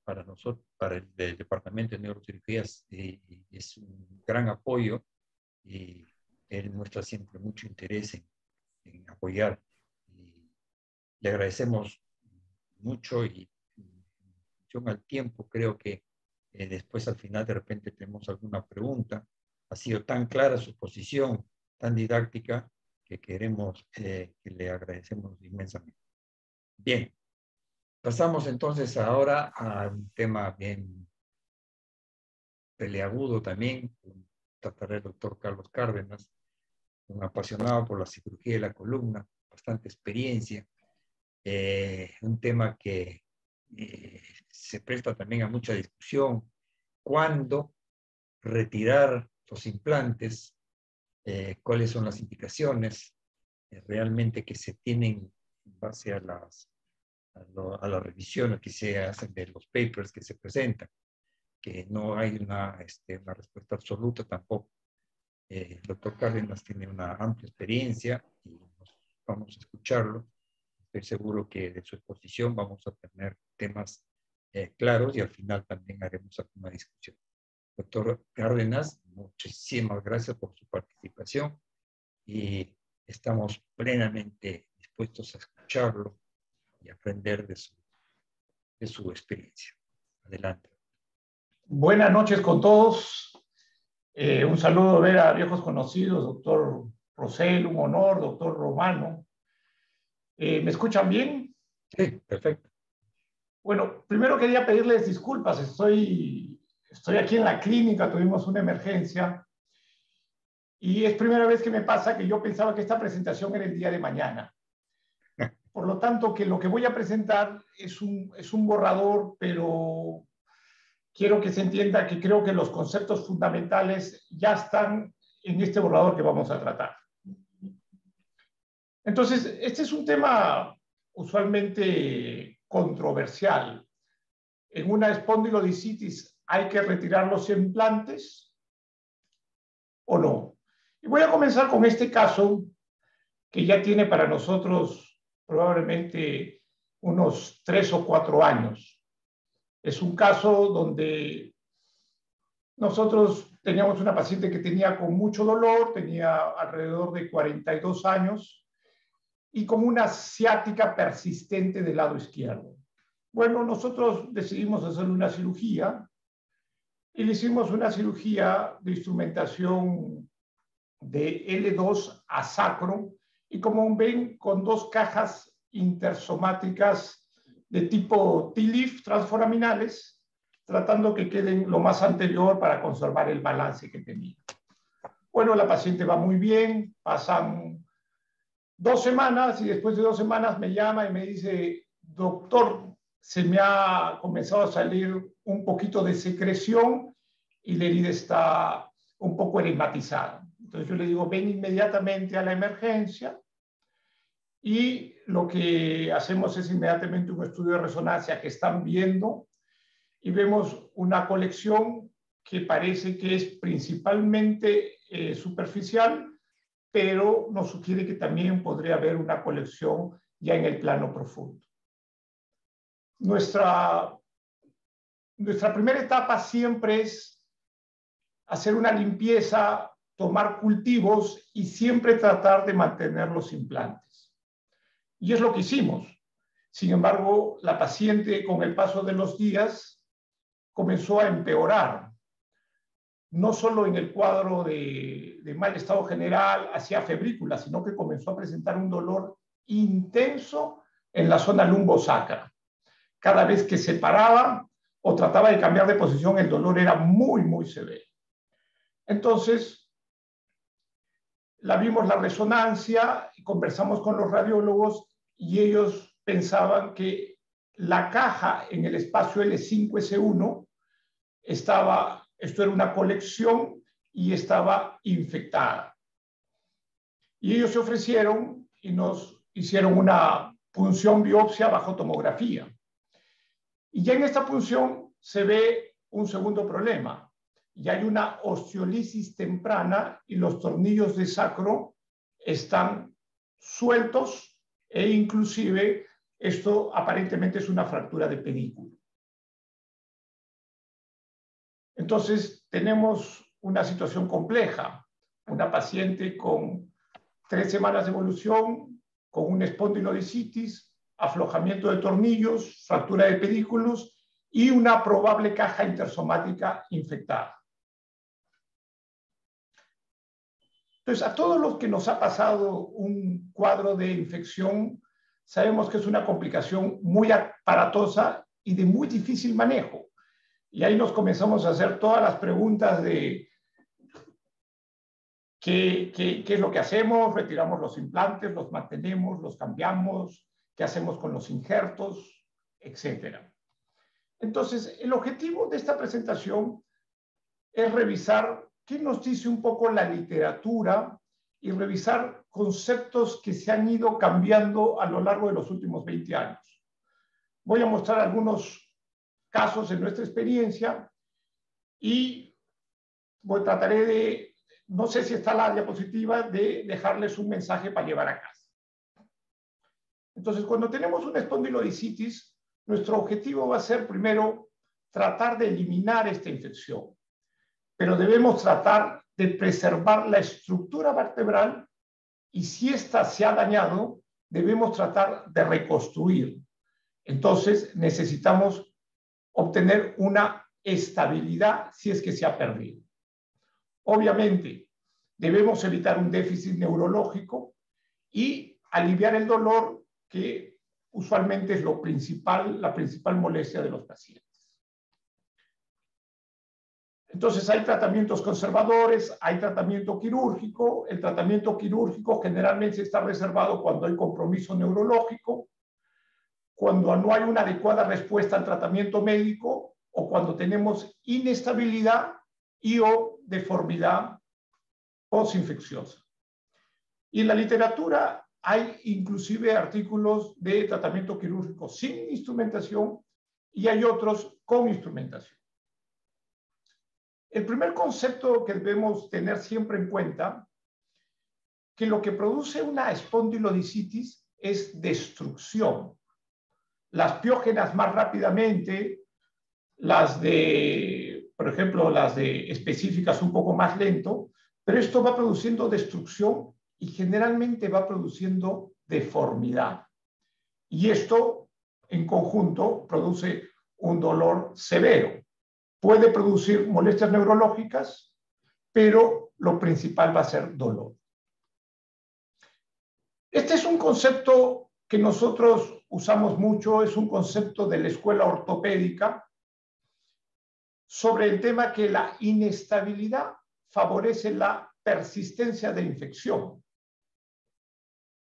para nosotros, para el Departamento de Neurocirugía es un gran apoyo y él muestra siempre mucho interés en apoyar. Y le agradecemos mucho y en función al tiempo creo que después al final de repente tenemos alguna pregunta. Ha sido tan clara su posición, tan didáctica, que que le agradecemos inmensamente. Bien, pasamos entonces ahora a un tema bien peleagudo también. Trataré el doctor Carlos Cárdenas, un apasionado por la cirugía de la columna, bastante experiencia, un tema que se presta también a mucha discusión. ¿Cuándo retirar los implantes? ¿Cuáles son las indicaciones realmente que se tienen en base a las revisiones que se hacen de los papers que se presentan? Que no hay una respuesta absoluta tampoco. El doctor Cárdenas tiene una amplia experiencia y vamos a escucharlo. Estoy seguro que de su exposición vamos a tener temas claros y al final también haremos alguna discusión. Doctor Cárdenas, muchísimas gracias por su participación y estamos plenamente dispuestos a escucharlo y aprender de su experiencia. Adelante. Buenas noches con todos. Un saludo ver a viejos conocidos, doctor Rosell, un honor, doctor Romano. ¿Me escuchan bien? Sí, perfecto. Bueno, primero quería pedirles disculpas. Estoy aquí en la clínica, tuvimos una emergencia y es primera vez que me pasa que yo pensaba que esta presentación era el día de mañana. Por lo tanto, que lo que voy a presentar es un borrador, pero quiero que se entienda que creo que los conceptos fundamentales ya están en este borrador que vamos a tratar. Entonces, este es un tema usualmente controversial. En una espondilodicitis, ¿hay que retirar los implantes o no? Y voy a comenzar con este caso que ya tiene para nosotros probablemente unos 3 o 4 años. Es un caso donde nosotros teníamos una paciente que tenía con mucho dolor, tenía alrededor de 42 años y con una ciática persistente del lado izquierdo. Bueno, nosotros decidimos hacerle una cirugía y le hicimos una cirugía de instrumentación de L2 a sacro y como ven con 2 cajas intersomáticas de tipo TLIF transforaminales, tratando que queden lo más anterior para conservar el balance que tenía. Bueno, la paciente va muy bien, pasan 2 semanas y después de 2 semanas me llama y me dice, doctor, se me ha comenzado a salir un poquito de secreción y la herida está un poco edematizada. Entonces yo le digo, ven inmediatamente a la emergencia y lo que hacemos es inmediatamente un estudio de resonancia que están viendo y vemos una colección que parece que es principalmente superficial, pero nos sugiere que también podría haber una colección ya en el plano profundo. Nuestra primera etapa siempre es hacer una limpieza, tomar cultivos y siempre tratar de mantener los implantes. Y es lo que hicimos. Sin embargo, la paciente con el paso de los días comenzó a empeorar. No solo en el cuadro de mal estado general hacia febrícula, sino que comenzó a presentar un dolor intenso en la zona lumbosacra. Cada vez que se paraba o trataba de cambiar de posición, el dolor era muy, muy severo. Entonces, vimos la resonancia, conversamos con los radiólogos y ellos pensaban que la caja en el espacio L5S1 esto era una colección y estaba infectada. Y ellos se ofrecieron y nos hicieron una punción biopsia bajo tomografía. Y ya en esta punción se ve un segundo problema. Ya hay una osteolisis temprana y los tornillos de sacro están sueltos e inclusive esto aparentemente es una fractura de pedículo. Entonces tenemos una situación compleja, una paciente con 3 semanas de evolución, con una espondilodicitis, aflojamiento de tornillos, fractura de pedículos y una probable caja intersomática infectada. Entonces, a todos los que nos ha pasado un cuadro de infección, sabemos que es una complicación muy aparatosa y de muy difícil manejo. Y ahí nos comenzamos a hacer todas las preguntas de qué es lo que hacemos, retiramos los implantes, los mantenemos, los cambiamos, qué hacemos con los injertos, etc. Entonces, el objetivo de esta presentación es revisar qué nos dice un poco la literatura y revisar conceptos que se han ido cambiando a lo largo de los últimos 20 años. Voy a mostrar algunos casos en nuestra experiencia y trataré de, no sé si está la diapositiva, de dejarles un mensaje para llevar a casa. Entonces, cuando tenemos una espondilodicitis, nuestro objetivo va a ser primero tratar de eliminar esta infección, pero debemos tratar de preservar la estructura vertebral y si ésta se ha dañado, debemos tratar de reconstruir. Entonces, necesitamos obtener una estabilidad si es que se ha perdido. Obviamente, debemos evitar un déficit neurológico y aliviar el dolor, que usualmente es la principal molestia de los pacientes. Entonces, hay tratamientos conservadores, hay tratamiento quirúrgico. El tratamiento quirúrgico generalmente está reservado cuando hay compromiso neurológico, cuando no hay una adecuada respuesta al tratamiento médico o cuando tenemos inestabilidad y o deformidad postinfecciosa. Y en la literatura hay inclusive artículos de tratamiento quirúrgico sin instrumentación y hay otros con instrumentación. El primer concepto que debemos tener siempre en cuenta, que lo que produce una espondilodicitis es destrucción. Las piógenas más rápidamente, por ejemplo, las de específicas un poco más lento, pero esto va produciendo destrucción y generalmente va produciendo deformidad. Y esto en conjunto produce un dolor severo. Puede producir molestias neurológicas, pero lo principal va a ser dolor. Este es un concepto que nosotros usamos mucho, es un concepto de la escuela ortopédica sobre el tema que la inestabilidad favorece la persistencia de infección.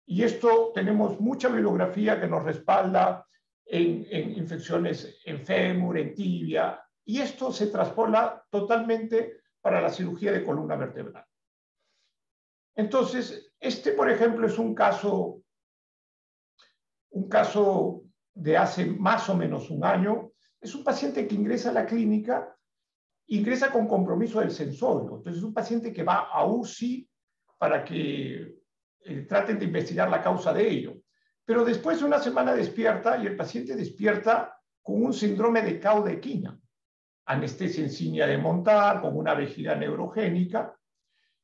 Y esto tenemos mucha bibliografía que nos respalda en infecciones en fémur, en tibia, y esto se traspola totalmente para la cirugía de columna vertebral. Entonces, por ejemplo, es un caso un caso de hace más o menos un año. Es un paciente que ingresa a la clínica, ingresa con compromiso del sensorio. Entonces es un paciente que va a UCI para que traten de investigar la causa de ello. Pero después de una semana despierta y el paciente despierta con un síndrome de caudequina, anestesia insignia de montar, con una vejiga neurogénica.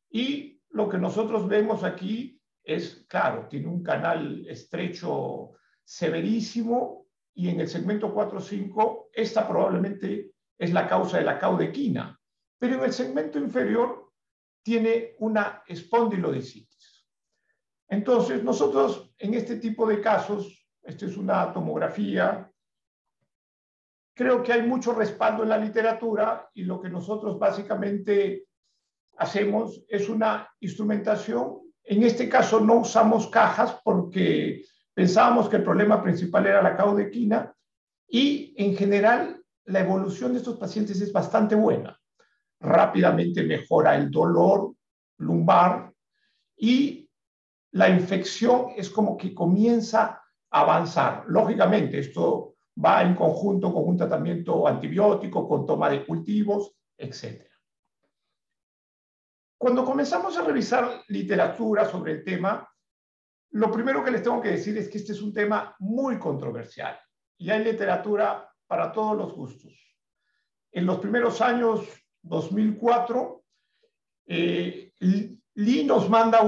Y lo que nosotros vemos aquí es, claro, tiene un canal estrecho severísimo y en el segmento 4-5 esta probablemente es la causa de la caudequina, pero en el segmento inferior tiene una espondilodicitis. Entonces, nosotros en este tipo de casos, esta es una tomografía, creo que hay mucho respaldo en la literatura y lo que nosotros básicamente hacemos es una instrumentación. En este caso no usamos cajas porque pensábamos que el problema principal era la caudequina y en general la evolución de estos pacientes es bastante buena. Rápidamente mejora el dolor lumbar y la infección es como que comienza a avanzar. Lógicamente, esto va en conjunto con un tratamiento antibiótico, con toma de cultivos, etc. Cuando comenzamos a revisar literatura sobre el tema, lo primero que les tengo que decir es que este es un tema muy controversial y hay literatura para todos los gustos. En los primeros años 2004, Lee nos manda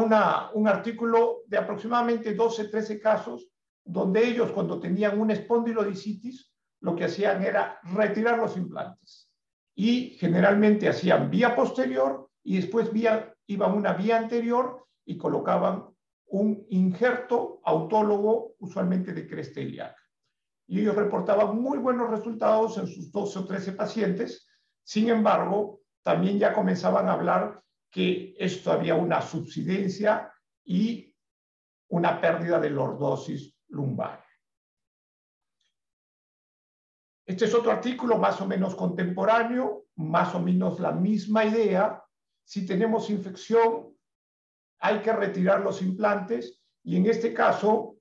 un artículo de aproximadamente 12, 13 casos donde ellos, cuando tenían una espondilodicitis, lo que hacían era retirar los implantes y generalmente hacían vía posterior y después iban una vía anterior y colocaban un injerto autólogo, usualmente de cresta ilíaca. Y ellos reportaban muy buenos resultados en sus 12 o 13 pacientes. Sin embargo, también ya comenzaban a hablar que esto había una subsidencia y una pérdida de lordosis lumbar. Este es otro artículo más o menos contemporáneo, más o menos la misma idea. Si tenemos infección, hay que retirar los implantes y en este caso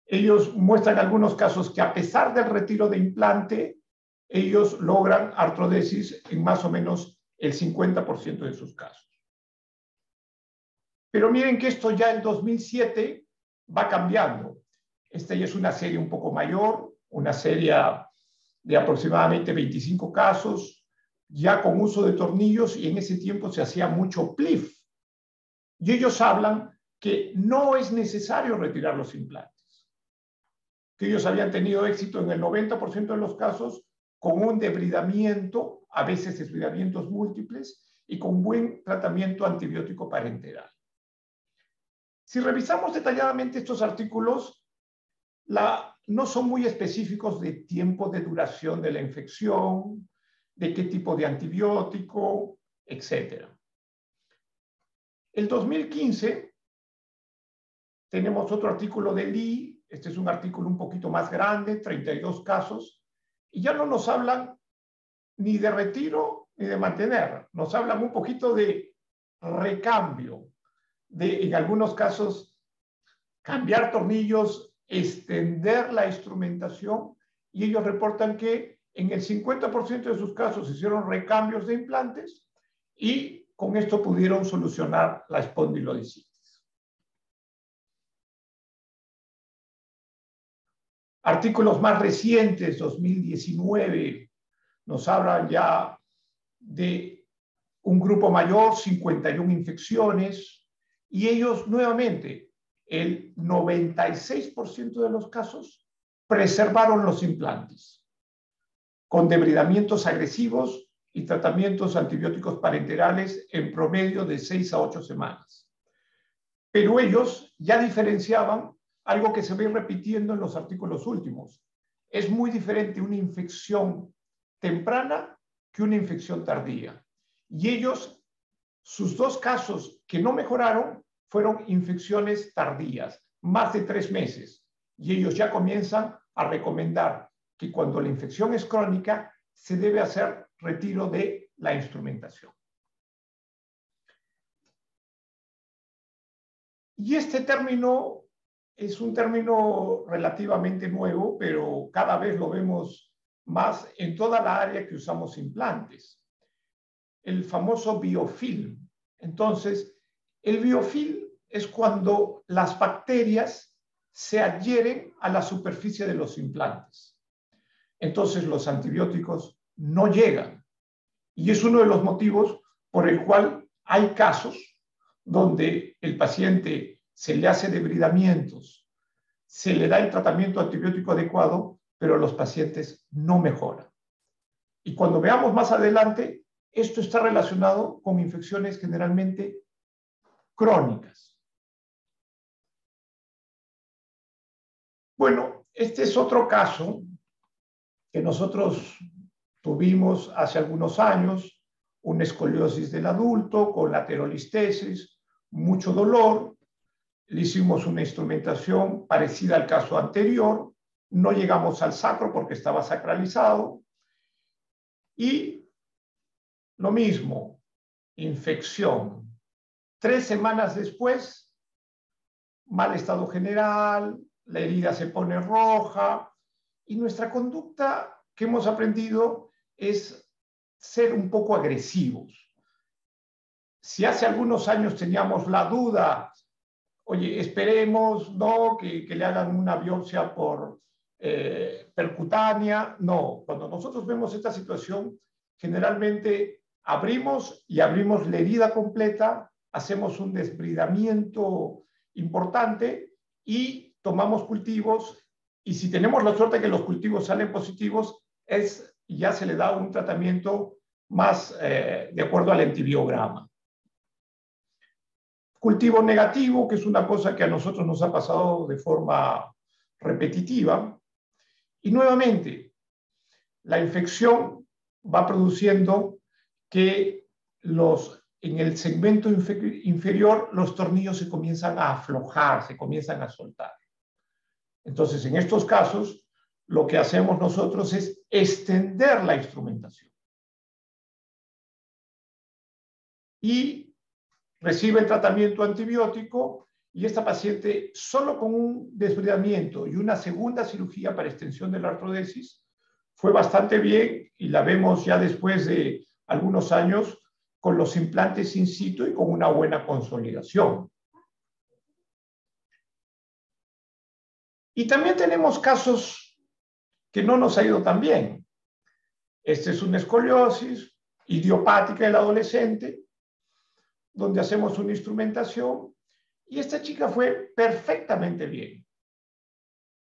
ellos muestran algunos casos que a pesar del retiro de implante, ellos logran artrodesis en más o menos el 50% de sus casos. Pero miren que esto ya en 2007 va cambiando. Esta ya es una serie un poco mayor, una serie de aproximadamente 25 casos, ya con uso de tornillos y en ese tiempo se hacía mucho PLIF. Y ellos hablan que no es necesario retirar los implantes, que ellos habían tenido éxito en el 90% de los casos con un debridamiento, a veces debridamientos múltiples, y con buen tratamiento antibiótico parenteral. Si revisamos detalladamente estos artículos, no son muy específicos de tiempo de duración de la infección, de qué tipo de antibiótico, etc. El 2015 tenemos otro artículo de Lee, este es un artículo un poquito más grande, 32 casos, y ya no nos hablan ni de retiro ni de mantener, nos hablan un poquito de recambio, de en algunos casos cambiar tornillos, extender la instrumentación, y ellos reportan que en el 50% de sus casos hicieron recambios de implantes y con esto pudieron solucionar la espondilodicitis. Artículos más recientes, 2019, nos hablan ya de un grupo mayor, 51 infecciones, y ellos nuevamente, el 96% de los casos preservaron los implantes, con debridamientos agresivos y tratamientos antibióticos parenterales en promedio de 6 a 8 semanas. Pero ellos ya diferenciaban algo que se ve repitiendo en los artículos últimos. Es muy diferente una infección temprana que una infección tardía. Y ellos, sus dos casos que no mejoraron fueron infecciones tardías, más de 3 meses. Y ellos ya comienzan a recomendar que cuando la infección es crónica, se debe hacer retiro de la instrumentación. Y este término es un término relativamente nuevo, pero cada vez lo vemos más en toda la área que usamos implantes. El famoso biofilm. Entonces, el biofilm es cuando las bacterias se adhieren a la superficie de los implantes. Entonces, los antibióticos no llegan. Y es uno de los motivos por el cual hay casos donde el paciente se le hace debridamientos, se le da el tratamiento antibiótico adecuado, pero los pacientes no mejoran. Y cuando veamos más adelante, esto está relacionado con infecciones generalmente crónicas. Bueno, este es otro caso que nosotros tuvimos hace algunos años, una escoliosis del adulto con laterolistesis, mucho dolor. Le hicimos una instrumentación parecida al caso anterior. No llegamos al sacro porque estaba sacralizado. Y lo mismo, infección. 3 semanas después, mal estado general, la herida se pone roja y nuestra conducta que hemos aprendido es ser un poco agresivos. Si hace algunos años teníamos la duda, oye, esperemos, no, que le hagan una biopsia por percutánea, no. Cuando nosotros vemos esta situación, generalmente abrimos la herida completa, hacemos un desbridamiento importante y tomamos cultivos, y si tenemos la suerte que los cultivos salen positivos, ya se le da un tratamiento más de acuerdo al antibiograma. Cultivo negativo, que es una cosa que a nosotros nos ha pasado de forma repetitiva, y nuevamente la infección va produciendo que en el segmento inferior los tornillos se comienzan a aflojar, se comienzan a soltar. Entonces, en estos casos, lo que hacemos nosotros es extender la instrumentación. Y recibe el tratamiento antibiótico y esta paciente, solo con un desbridamiento y una segunda cirugía para extensión de la artrodesis, fue bastante bien y la vemos ya después de algunos años con los implantes in situ y con una buena consolidación. Y también tenemos casos que no nos ha ido tan bien. Este es una escoliosis idiopática del adolescente, donde hacemos una instrumentación y esta chica fue perfectamente bien.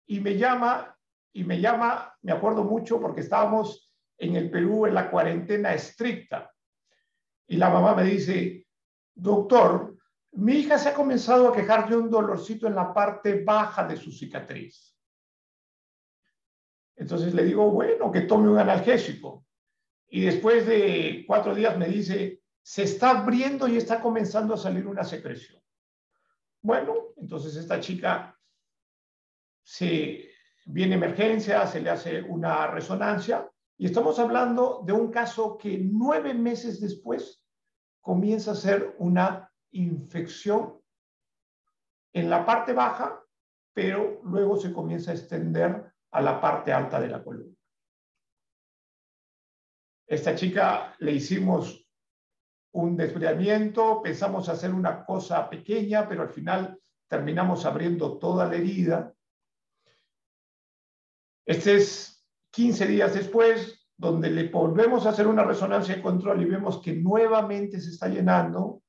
Y me llama, me acuerdo mucho porque estábamos en el Perú en la cuarentena estricta. Y la mamá me dice, doctor, mi hija se ha comenzado a quejar de un dolorcito en la parte baja de su cicatriz. Entonces le digo, bueno, que tome un analgésico. Y después de 4 días me dice, se está abriendo y está comenzando a salir una secreción. Bueno, entonces esta chica viene emergencia, se le hace una resonancia y estamos hablando de un caso que 9 meses después comienza a ser una infección en la parte baja, pero luego se comienza a extender a la parte alta de la columna. Esta chica le hicimos un desbridamiento, pensamos hacer una cosa pequeña, pero al final terminamos abriendo toda la herida. Este es 15 días después, donde le volvemos a hacer una resonancia de control y vemos que nuevamente se está llenando.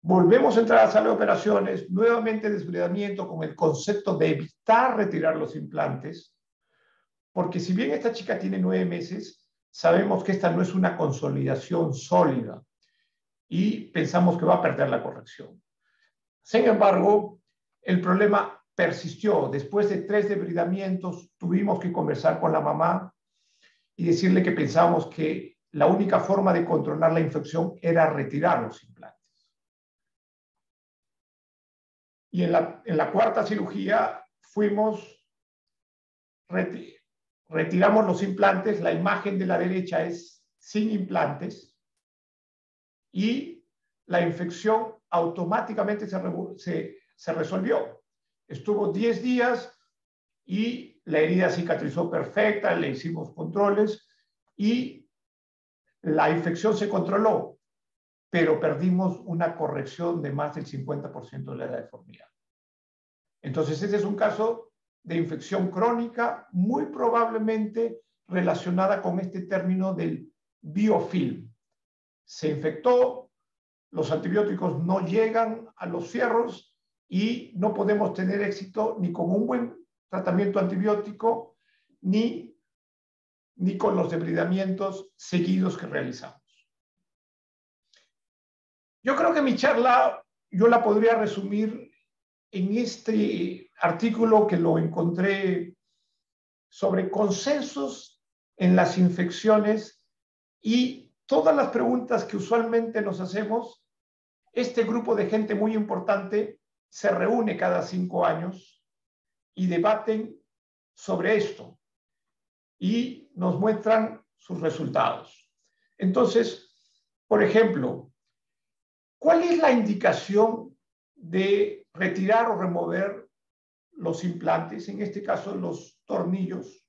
Volvemos a entrar a la sala de operaciones, nuevamente desbridamiento con el concepto de evitar retirar los implantes, porque si bien esta chica tiene 9 meses, sabemos que esta no es una consolidación sólida y pensamos que va a perder la corrección. Sin embargo, el problema persistió. Después de 3 debridamientos, tuvimos que conversar con la mamá y decirle que pensábamos que la única forma de controlar la infección era retirar los implantes. Y en la cuarta cirugía retiramos los implantes. La imagen de la derecha es sin implantes y la infección automáticamente se resolvió. Estuvo 10 días y la herida cicatrizó perfecta, le hicimos controles y la infección se controló, pero perdimos una corrección de más del 50% de la deformidad. Entonces, este es un caso de infección crónica, muy probablemente relacionada con este término del biofilm. Se infectó, los antibióticos no llegan a los fierros y no podemos tener éxito ni con un buen tratamiento antibiótico ni con los debridamientos seguidos que realizamos. Yo creo que mi charla yo la podría resumir en este artículo que lo encontré sobre consensos en las infecciones y todas las preguntas que usualmente nos hacemos. Este grupo de gente muy importante se reúne cada 5 años y debaten sobre esto y nos muestran sus resultados. Entonces, por ejemplo, ¿cuál es la indicación de retirar o remover los implantes, en este caso los tornillos?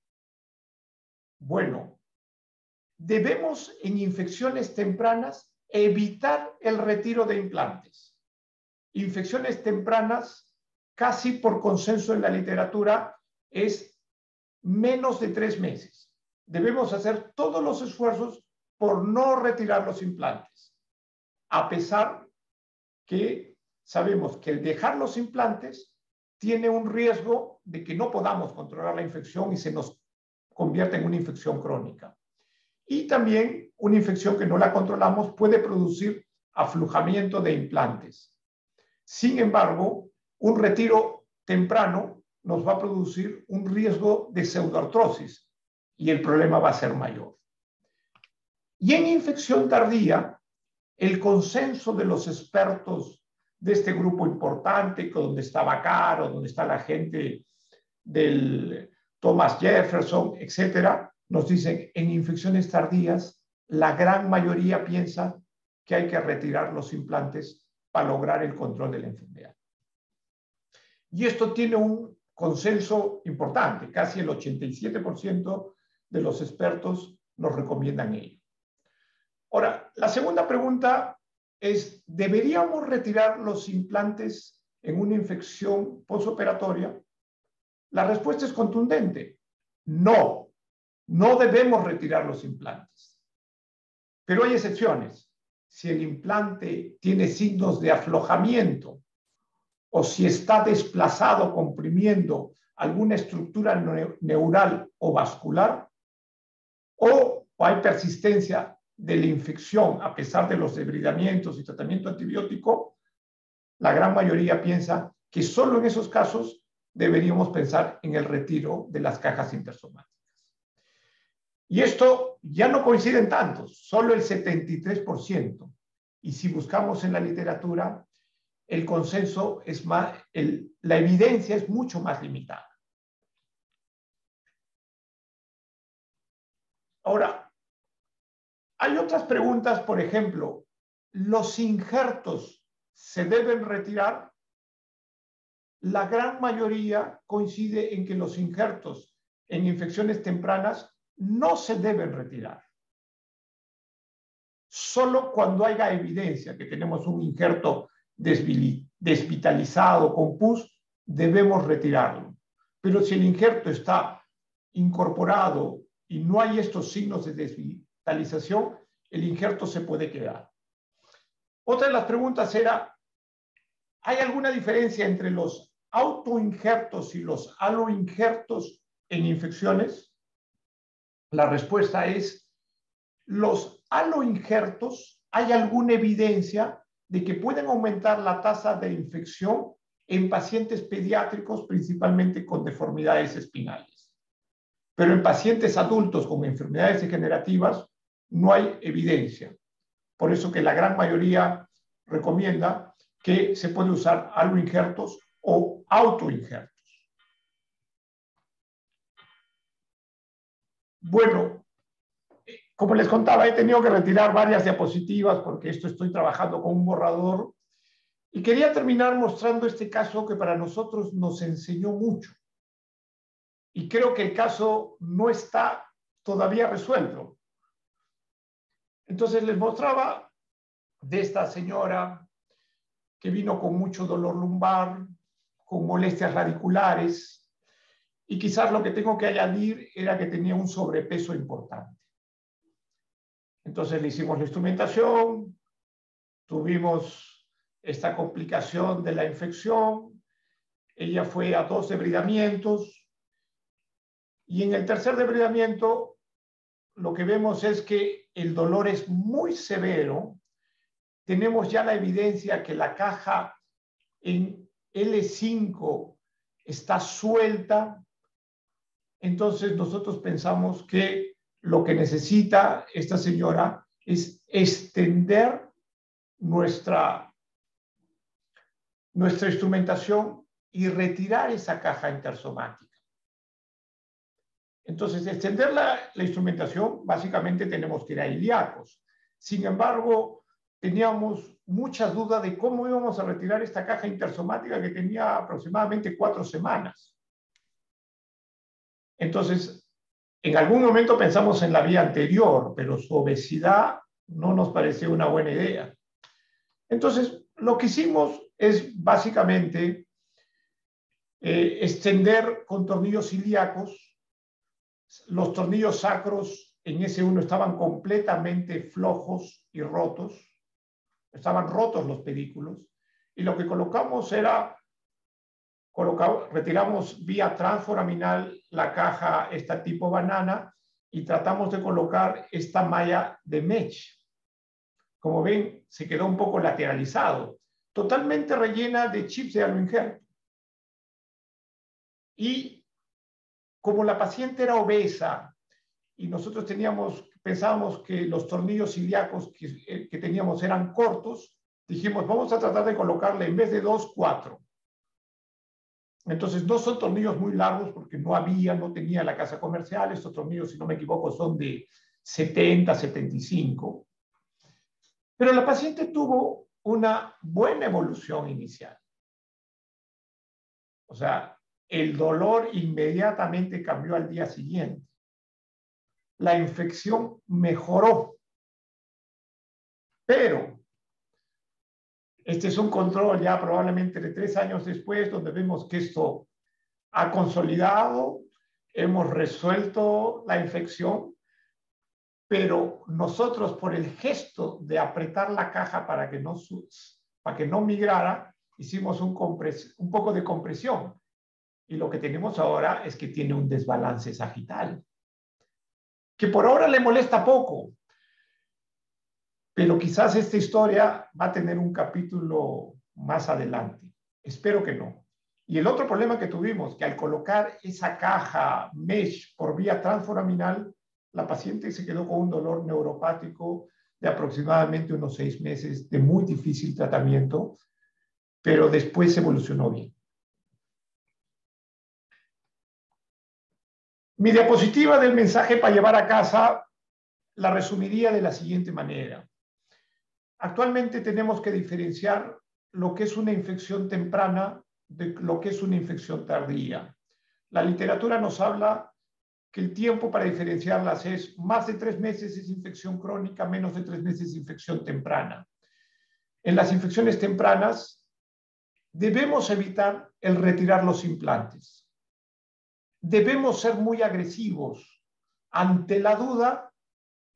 Bueno, debemos en infecciones tempranas evitar el retiro de implantes. Infecciones tempranas, casi por consenso en la literatura, es menos de 3 meses. Debemos hacer todos los esfuerzos por no retirar los implantes, a pesar que sabemos que el dejar los implantes tiene un riesgo de que no podamos controlar la infección y se nos convierta en una infección crónica. Y también una infección que no la controlamos puede producir aflojamiento de implantes. Sin embargo, un retiro temprano nos va a producir un riesgo de pseudoartrosis y el problema va a ser mayor. Y en infección tardía, el consenso de los expertos de este grupo importante, donde está Bacaro, donde está la gente del Thomas Jefferson, etcétera, nos dicen, en infecciones tardías, la gran mayoría piensa que hay que retirar los implantes para lograr el control de la enfermedad. Y esto tiene un consenso importante, casi el 87% de los expertos nos recomiendan ello. Ahora, la segunda pregunta es, ¿deberíamos retirar los implantes en una infección postoperatoria? La respuesta es contundente. No, no debemos retirar los implantes. Pero hay excepciones. Si el implante tiene signos de aflojamiento o si está desplazado comprimiendo alguna estructura neural o vascular, o hay persistencia de la infección a pesar de los debridamientos y tratamiento antibiótico, la gran mayoría piensa que solo en esos casos deberíamos pensar en el retiro de las cajas intersomáticas. Y esto ya no coinciden tantos, solo el 73%. Y si buscamos en la literatura, el consenso es más, la evidencia es mucho más limitada. Ahora, hay otras preguntas, por ejemplo, ¿los injertos se deben retirar? La gran mayoría coincide en que los injertos en infecciones tempranas no se deben retirar. Solo cuando haya evidencia que tenemos un injerto desvitalizado con pus, debemos retirarlo. Pero si el injerto está incorporado y no hay estos signos de desvitalización, el injerto se puede quedar. Otra de las preguntas era, ¿hay alguna diferencia entre los autoinjertos y los aloinjertos en infecciones? La respuesta es, los aloinjertos, hay alguna evidencia de que pueden aumentar la tasa de infección en pacientes pediátricos, principalmente con deformidades espinales. Pero en pacientes adultos con enfermedades degenerativas no hay evidencia. Por eso que la gran mayoría recomienda que se puede usar aloinjertos o autoinjertos. Bueno, como les contaba, he tenido que retirar varias diapositivas porque estoy trabajando con un borrador Y quería terminar mostrando este caso que para nosotros nos enseñó mucho. Y creo que el caso no está todavía resuelto. Entonces les mostraba de esta señora que vino con mucho dolor lumbar, con molestias radiculares, y quizás lo que tengo que añadir era que tenía un sobrepeso importante. Entonces le hicimos la instrumentación, tuvimos esta complicación de la infección, ella fue a 2 debridamientos, y en el tercer debridamiento lo que vemos es que el dolor es muy severo. Tenemos ya la evidencia que la caja en L5 está suelta. Entonces nosotros pensamos que lo que necesita esta señora es extender nuestra instrumentación y retirar esa caja intersomática. Entonces, extender la instrumentación, básicamente tenemos que ir a ilíacos. Sin embargo, teníamos muchas dudas de cómo íbamos a retirar esta caja intersomática que tenía aproximadamente 4 semanas. Entonces, en algún momento pensamos en la vía anterior, pero su obesidad no nos pareció una buena idea. Entonces, lo que hicimos es básicamente extender con tornillos ilíacos. Los tornillos sacros en S1 estaban completamente flojos y rotos. Estaban rotos los pedículos. Y lo que colocamos era, retiramos vía transforaminal la caja, esta tipo banana, y tratamos de colocar esta malla de mesh. Como ven, se quedó un poco lateralizado, totalmente rellena de chips de aloinjerto. Y como la paciente era obesa y nosotros pensábamos que los tornillos ilíacos que teníamos eran cortos, dijimos, vamos a tratar de colocarle en vez de 2, 4. Entonces no son tornillos muy largos porque no tenía la casa comercial. Estos tornillos, si no me equivoco, son de 70, 75. Pero la paciente tuvo una buena evolución inicial. O sea, el dolor inmediatamente cambió al día siguiente. La infección mejoró. Pero este es un control ya probablemente de 3 años después, donde vemos que esto ha consolidado, hemos resuelto la infección, pero nosotros por el gesto de apretar la caja para que no migrara, hicimos un poco de compresión. Y lo que tenemos ahora es que tiene un desbalance sagital, que por ahora le molesta poco, pero quizás esta historia va a tener un capítulo más adelante. Espero que no. Y el otro problema que tuvimos, que al colocar esa caja mesh por vía transforaminal, la paciente se quedó con un dolor neuropático de aproximadamente unos 6 meses de muy difícil tratamiento, pero después evolucionó bien. Mi diapositiva del mensaje para llevar a casa la resumiría de la siguiente manera. Actualmente tenemos que diferenciar lo que es una infección temprana de lo que es una infección tardía. La literatura nos habla que el tiempo para diferenciarlas es más de 3 meses es infección crónica, menos de 3 meses es infección temprana. En las infecciones tempranas debemos evitar el retirar los implantes. Debemos ser muy agresivos. Ante la duda,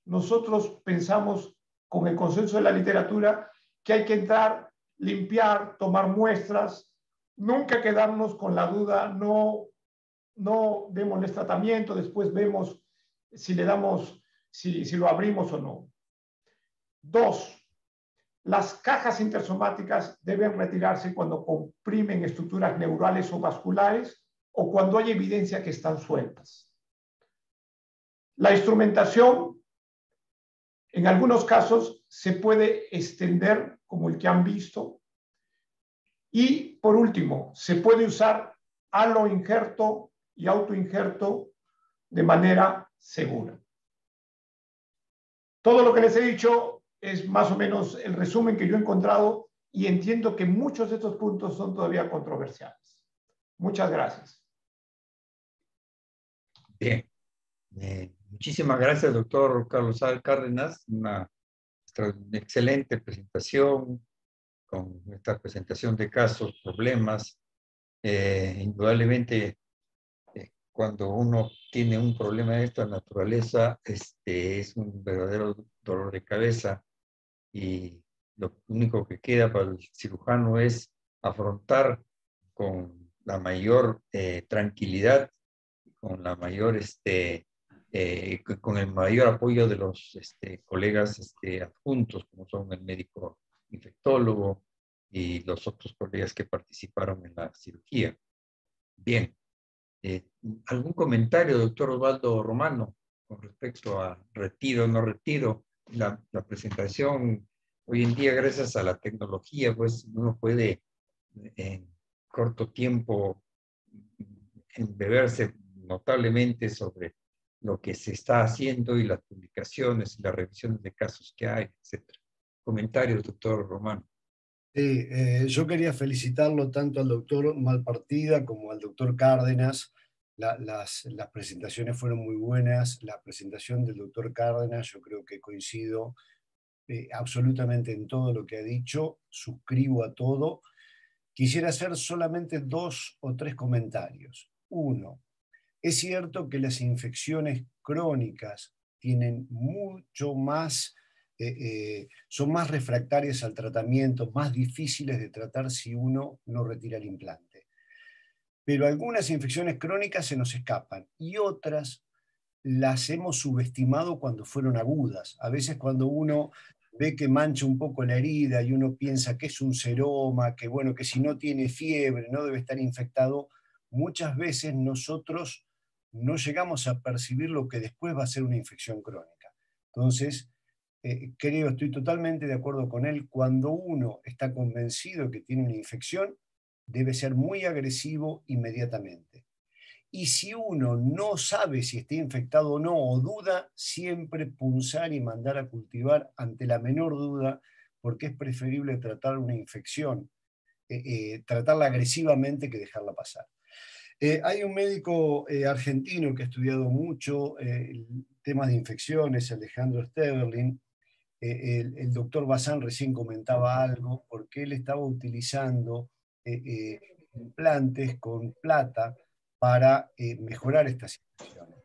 nosotros pensamos, con el consenso de la literatura, que hay que entrar, limpiar, tomar muestras, nunca quedarnos con la duda, no démosles tratamiento, después vemos si lo abrimos o no. 2, las cajas intersomáticas deben retirarse cuando comprimen estructuras neurales o vasculares o cuando hay evidencia que están sueltas. La instrumentación, en algunos casos, se puede extender, como el que han visto. Y, por último, se puede usar aloinjerto y autoinjerto de manera segura. Todo lo que les he dicho es más o menos el resumen que yo he encontrado y entiendo que muchos de estos puntos son todavía controversiales. Muchas gracias. Bien. Muchísimas gracias, doctor Carlos Cárdenas. Una excelente presentación, con esta presentación de casos, problemas. Indudablemente, cuando uno tiene un problema de esta naturaleza, es un verdadero dolor de cabeza, y lo único que queda para el cirujano es afrontar con la mayor tranquilidad, con la mayor con el mayor apoyo de los colegas adjuntos, como son el médico infectólogo y los otros colegas que participaron en la cirugía. Bien. ¿Algún comentario, doctor Osvaldo Romano, con respecto a retiro o no retiro? La presentación hoy en día, gracias a la tecnología, pues uno puede en corto tiempo embeberse notablemente sobre lo que se está haciendo y las publicaciones y las revisiones de casos que hay, etc. Comentarios, doctor Romano. Sí, yo quería felicitarlo tanto al doctor Malpartida como al doctor Cárdenas. Las presentaciones fueron muy buenas. La presentación del doctor Cárdenas, yo creo que coincido absolutamente en todo lo que ha dicho, suscribo a todo. Quisiera hacer solamente 2 o 3 comentarios. Uno, es cierto que las infecciones crónicas tienen mucho más, son más refractarias al tratamiento, más difíciles de tratar si uno no retira el implante. Pero algunas infecciones crónicas se nos escapan y otras las hemos subestimado cuando fueron agudas. A veces cuando uno ve que mancha un poco la herida y uno piensa que es un seroma, que bueno, que si no tiene fiebre no debe estar infectado, muchas veces nosotros no llegamos a percibir lo que después va a ser una infección crónica. Entonces, estoy totalmente de acuerdo con él, cuando uno está convencido que tiene una infección, debe ser muy agresivo inmediatamente. Y si uno no sabe si está infectado o no, o duda, siempre punzar y mandar a cultivar ante la menor duda, porque es preferible tratar una infección, tratarla agresivamente que dejarla pasar. Hay un médico argentino que ha estudiado mucho temas de infecciones, Alejandro Steverlin. El doctor Bazán recién comentaba algo, porque él estaba utilizando implantes con plata para mejorar estas infecciones.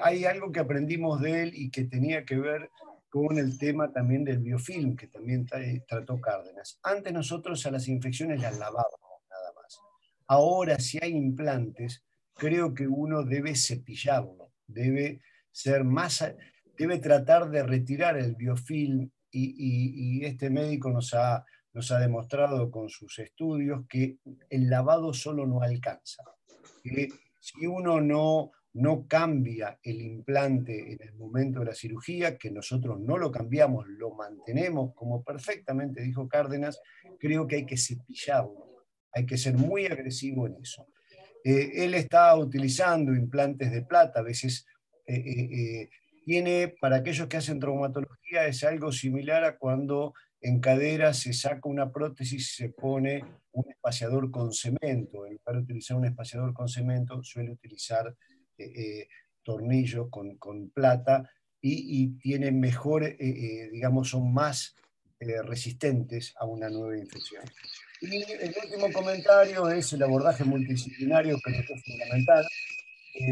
Hay algo que aprendimos de él y que tenía que ver con el tema también del biofilm, que también trató Cárdenas. Antes nosotros a las infecciones las lavábamos nada más. Ahora, si hay implantes, creo que uno debe cepillarlo, debe tratar de retirar el biofilm y este médico nos ha demostrado con sus estudios que el lavado solo no alcanza. Que si uno no cambia el implante en el momento de la cirugía, que nosotros no lo cambiamos, lo mantenemos, como perfectamente dijo Cárdenas, creo que hay que cepillarlo, hay que ser muy agresivo en eso. Él está utilizando implantes de plata, a veces tiene, para aquellos que hacen traumatología, es algo similar a cuando en cadera se saca una prótesis y se pone un espaciador con cemento. En lugar de utilizar un espaciador con cemento, suele utilizar tornillos con plata y tienen mejor, digamos, son más resistentes a una nueva infección. Y el último comentario es el abordaje multidisciplinario, creo que es fundamental.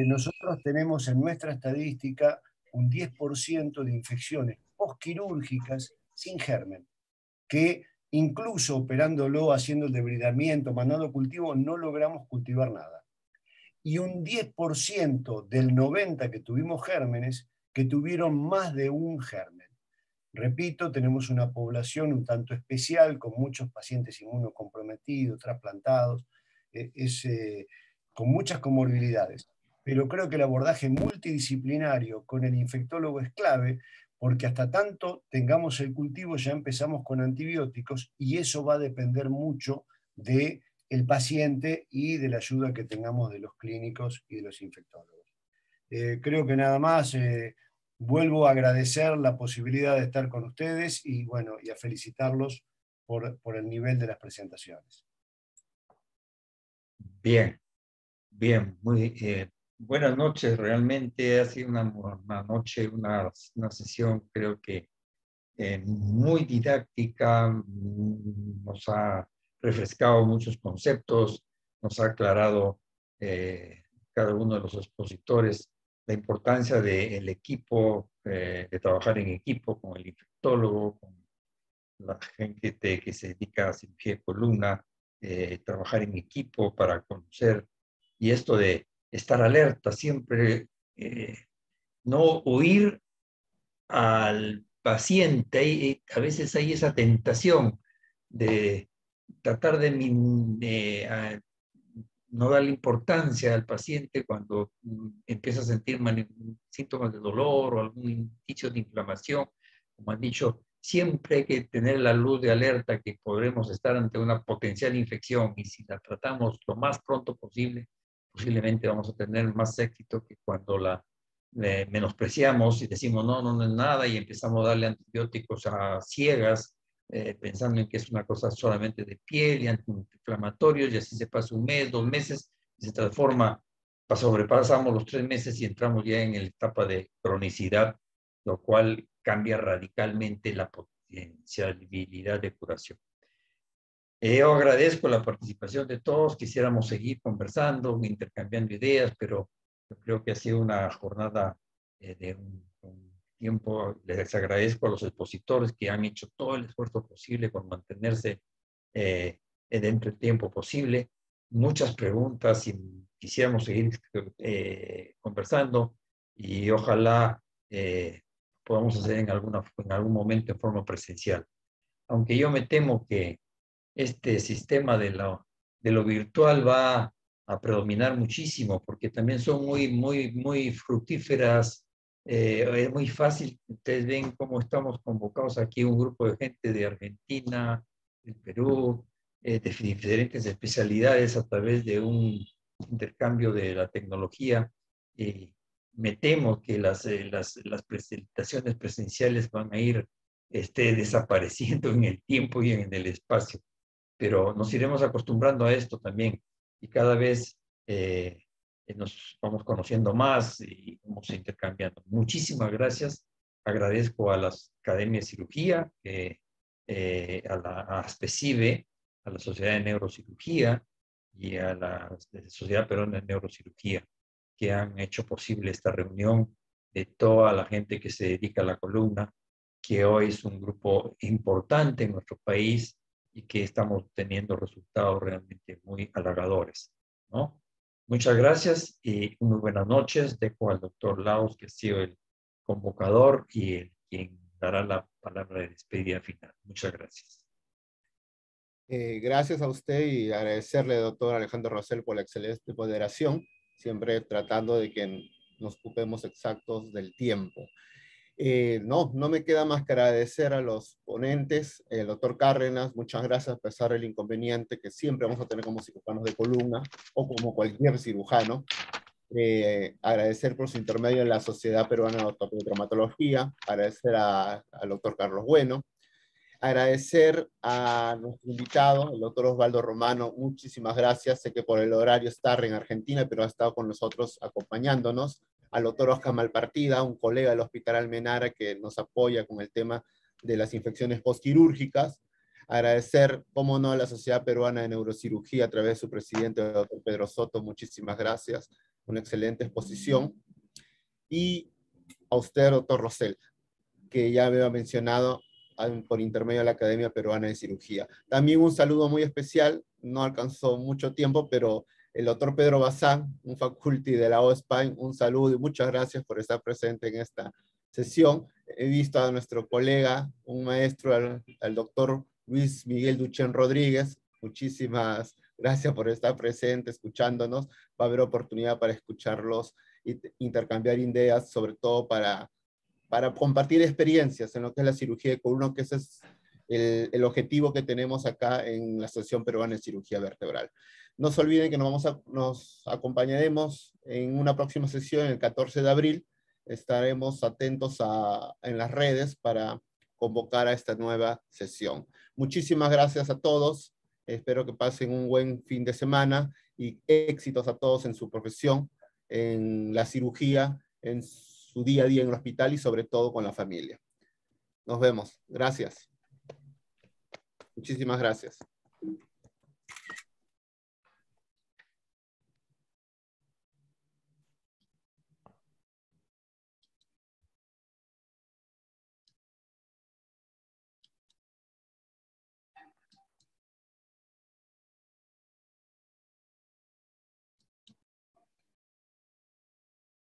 Nosotros tenemos en nuestra estadística un 10% de infecciones postquirúrgicas sin germen, que incluso operándolo, haciendo el debridamiento, mandando cultivo, no logramos cultivar nada. Y un 10% del 90% que tuvimos gérmenes, que tuvieron más de un germen. Repito, tenemos una población un tanto especial, con muchos pacientes inmunocomprometidos, trasplantados, con muchas comorbilidades. Pero creo que el abordaje multidisciplinario con el infectólogo es clave, porque hasta tanto tengamos el cultivo ya empezamos con antibióticos y eso va a depender mucho del paciente y de la ayuda que tengamos de los clínicos y de los infectólogos. Creo que nada más. Vuelvo a agradecer la posibilidad de estar con ustedes y, bueno, y a felicitarlos por el nivel de las presentaciones. Bien, bien, muy buenas noches. Realmente ha sido una noche, una sesión, creo que muy didáctica, nos ha refrescado muchos conceptos, nos ha aclarado cada uno de los expositores la importancia del equipo, de trabajar en equipo con el infectólogo, con la gente que se dedica a cirugía de columna, trabajar en equipo para conocer, y esto de estar alerta, siempre no huir al paciente. A veces hay esa tentación de tratar de no darle importancia al paciente cuando empieza a sentir síntomas de dolor o algún indicio de inflamación. Como han dicho, siempre hay que tener la luz de alerta que podremos estar ante una potencial infección, y si la tratamos lo más pronto posible, posiblemente vamos a tener más éxito que cuando la menospreciamos y decimos no, no, no es nada, y empezamos a darle antibióticos a ciegas, pensando en que es una cosa solamente de piel y antiinflamatorios, y así se pasa un mes, 2 meses, y se transforma, sobrepasamos los 3 meses y entramos ya en la etapa de cronicidad, lo cual cambia radicalmente la potencialidad de curación. Yo agradezco la participación de todos, quisiéramos seguir conversando, intercambiando ideas, pero yo creo que ha sido una jornada de un tiempo. Les agradezco a los expositores que han hecho todo el esfuerzo posible por mantenerse dentro del tiempo posible. Muchas preguntas y quisiéramos seguir conversando, y ojalá podamos hacer en algún momento en forma presencial. Aunque yo me temo que este sistema de lo virtual va a predominar muchísimo, porque también son muy fructíferas. Es muy fácil. Ustedes ven cómo estamos convocados aquí, un grupo de gente de Argentina, del Perú, de diferentes especialidades, a través de un intercambio de la tecnología. Me temo que las presentaciones presenciales van a ir desapareciendo en el tiempo y en el espacio, pero nos iremos acostumbrando a esto también, y cada vez nos vamos conociendo más y vamos intercambiando. Muchísimas gracias. Agradezco a las academias de cirugía, a SPECIBE, a la Sociedad de Neurocirugía y a la Sociedad Peruana de Neurocirugía, que han hecho posible esta reunión, de toda la gente que se dedica a la columna, que hoy es un grupo importante en nuestro país y que estamos teniendo resultados realmente muy halagadores, ¿no? Muchas gracias y muy buenas noches. Dejo al doctor Laos, que ha sido el convocador y quien dará la palabra de despedida final. Muchas gracias. Gracias a usted, y agradecerle, doctor Alejandro Rosell, por la excelente moderación, siempre tratando de que nos ocupemos exactos del tiempo. No me queda más que agradecer a los ponentes. El doctor Cárdenas, muchas gracias, a pesar del inconveniente que siempre vamos a tener como cirujanos de columna o como cualquier cirujano. Agradecer por su intermedio en la Sociedad Peruana de Ortopedia y Traumatología, agradecer al doctor Carlos Bueno, agradecer a nuestro invitado, el doctor Osvaldo Romano. Muchísimas gracias. Sé que por el horario está en Argentina, pero ha estado con nosotros acompañándonos. Al doctor Oscar Malpartida, un colega del Hospital Almenara que nos apoya con el tema de las infecciones postquirúrgicas. Agradecer, cómo no, a la Sociedad Peruana de Neurocirugía a través de su presidente, el doctor Pedro Soto. Muchísimas gracias. Una excelente exposición. Y a usted, doctor Rosell, que ya me ha mencionado por intermedio de la Academia Peruana de Cirugía. También un saludo muy especial, no alcanzó mucho tiempo, pero el doctor Pedro Bazán, un faculty de la OSPAIN, un saludo y muchas gracias por estar presente en esta sesión. He visto a nuestro colega, un maestro, al doctor Luis Miguel Duchén Rodríguez. Muchísimas gracias por estar presente, escuchándonos. Va a haber oportunidad para escucharlos e intercambiar ideas, sobre todo para compartir experiencias en lo que es la cirugía de columna, que ese es el objetivo que tenemos acá en la Asociación Peruana de Cirugía Vertebral. No se olviden que nos acompañaremos en una próxima sesión, el 14 de abril. Estaremos atentos en las redes para convocar a esta nueva sesión. Muchísimas gracias a todos. Espero que pasen un buen fin de semana y éxitos a todos en su profesión, en la cirugía, en su día a día en el hospital y sobre todo con la familia. Nos vemos. Gracias. Muchísimas gracias.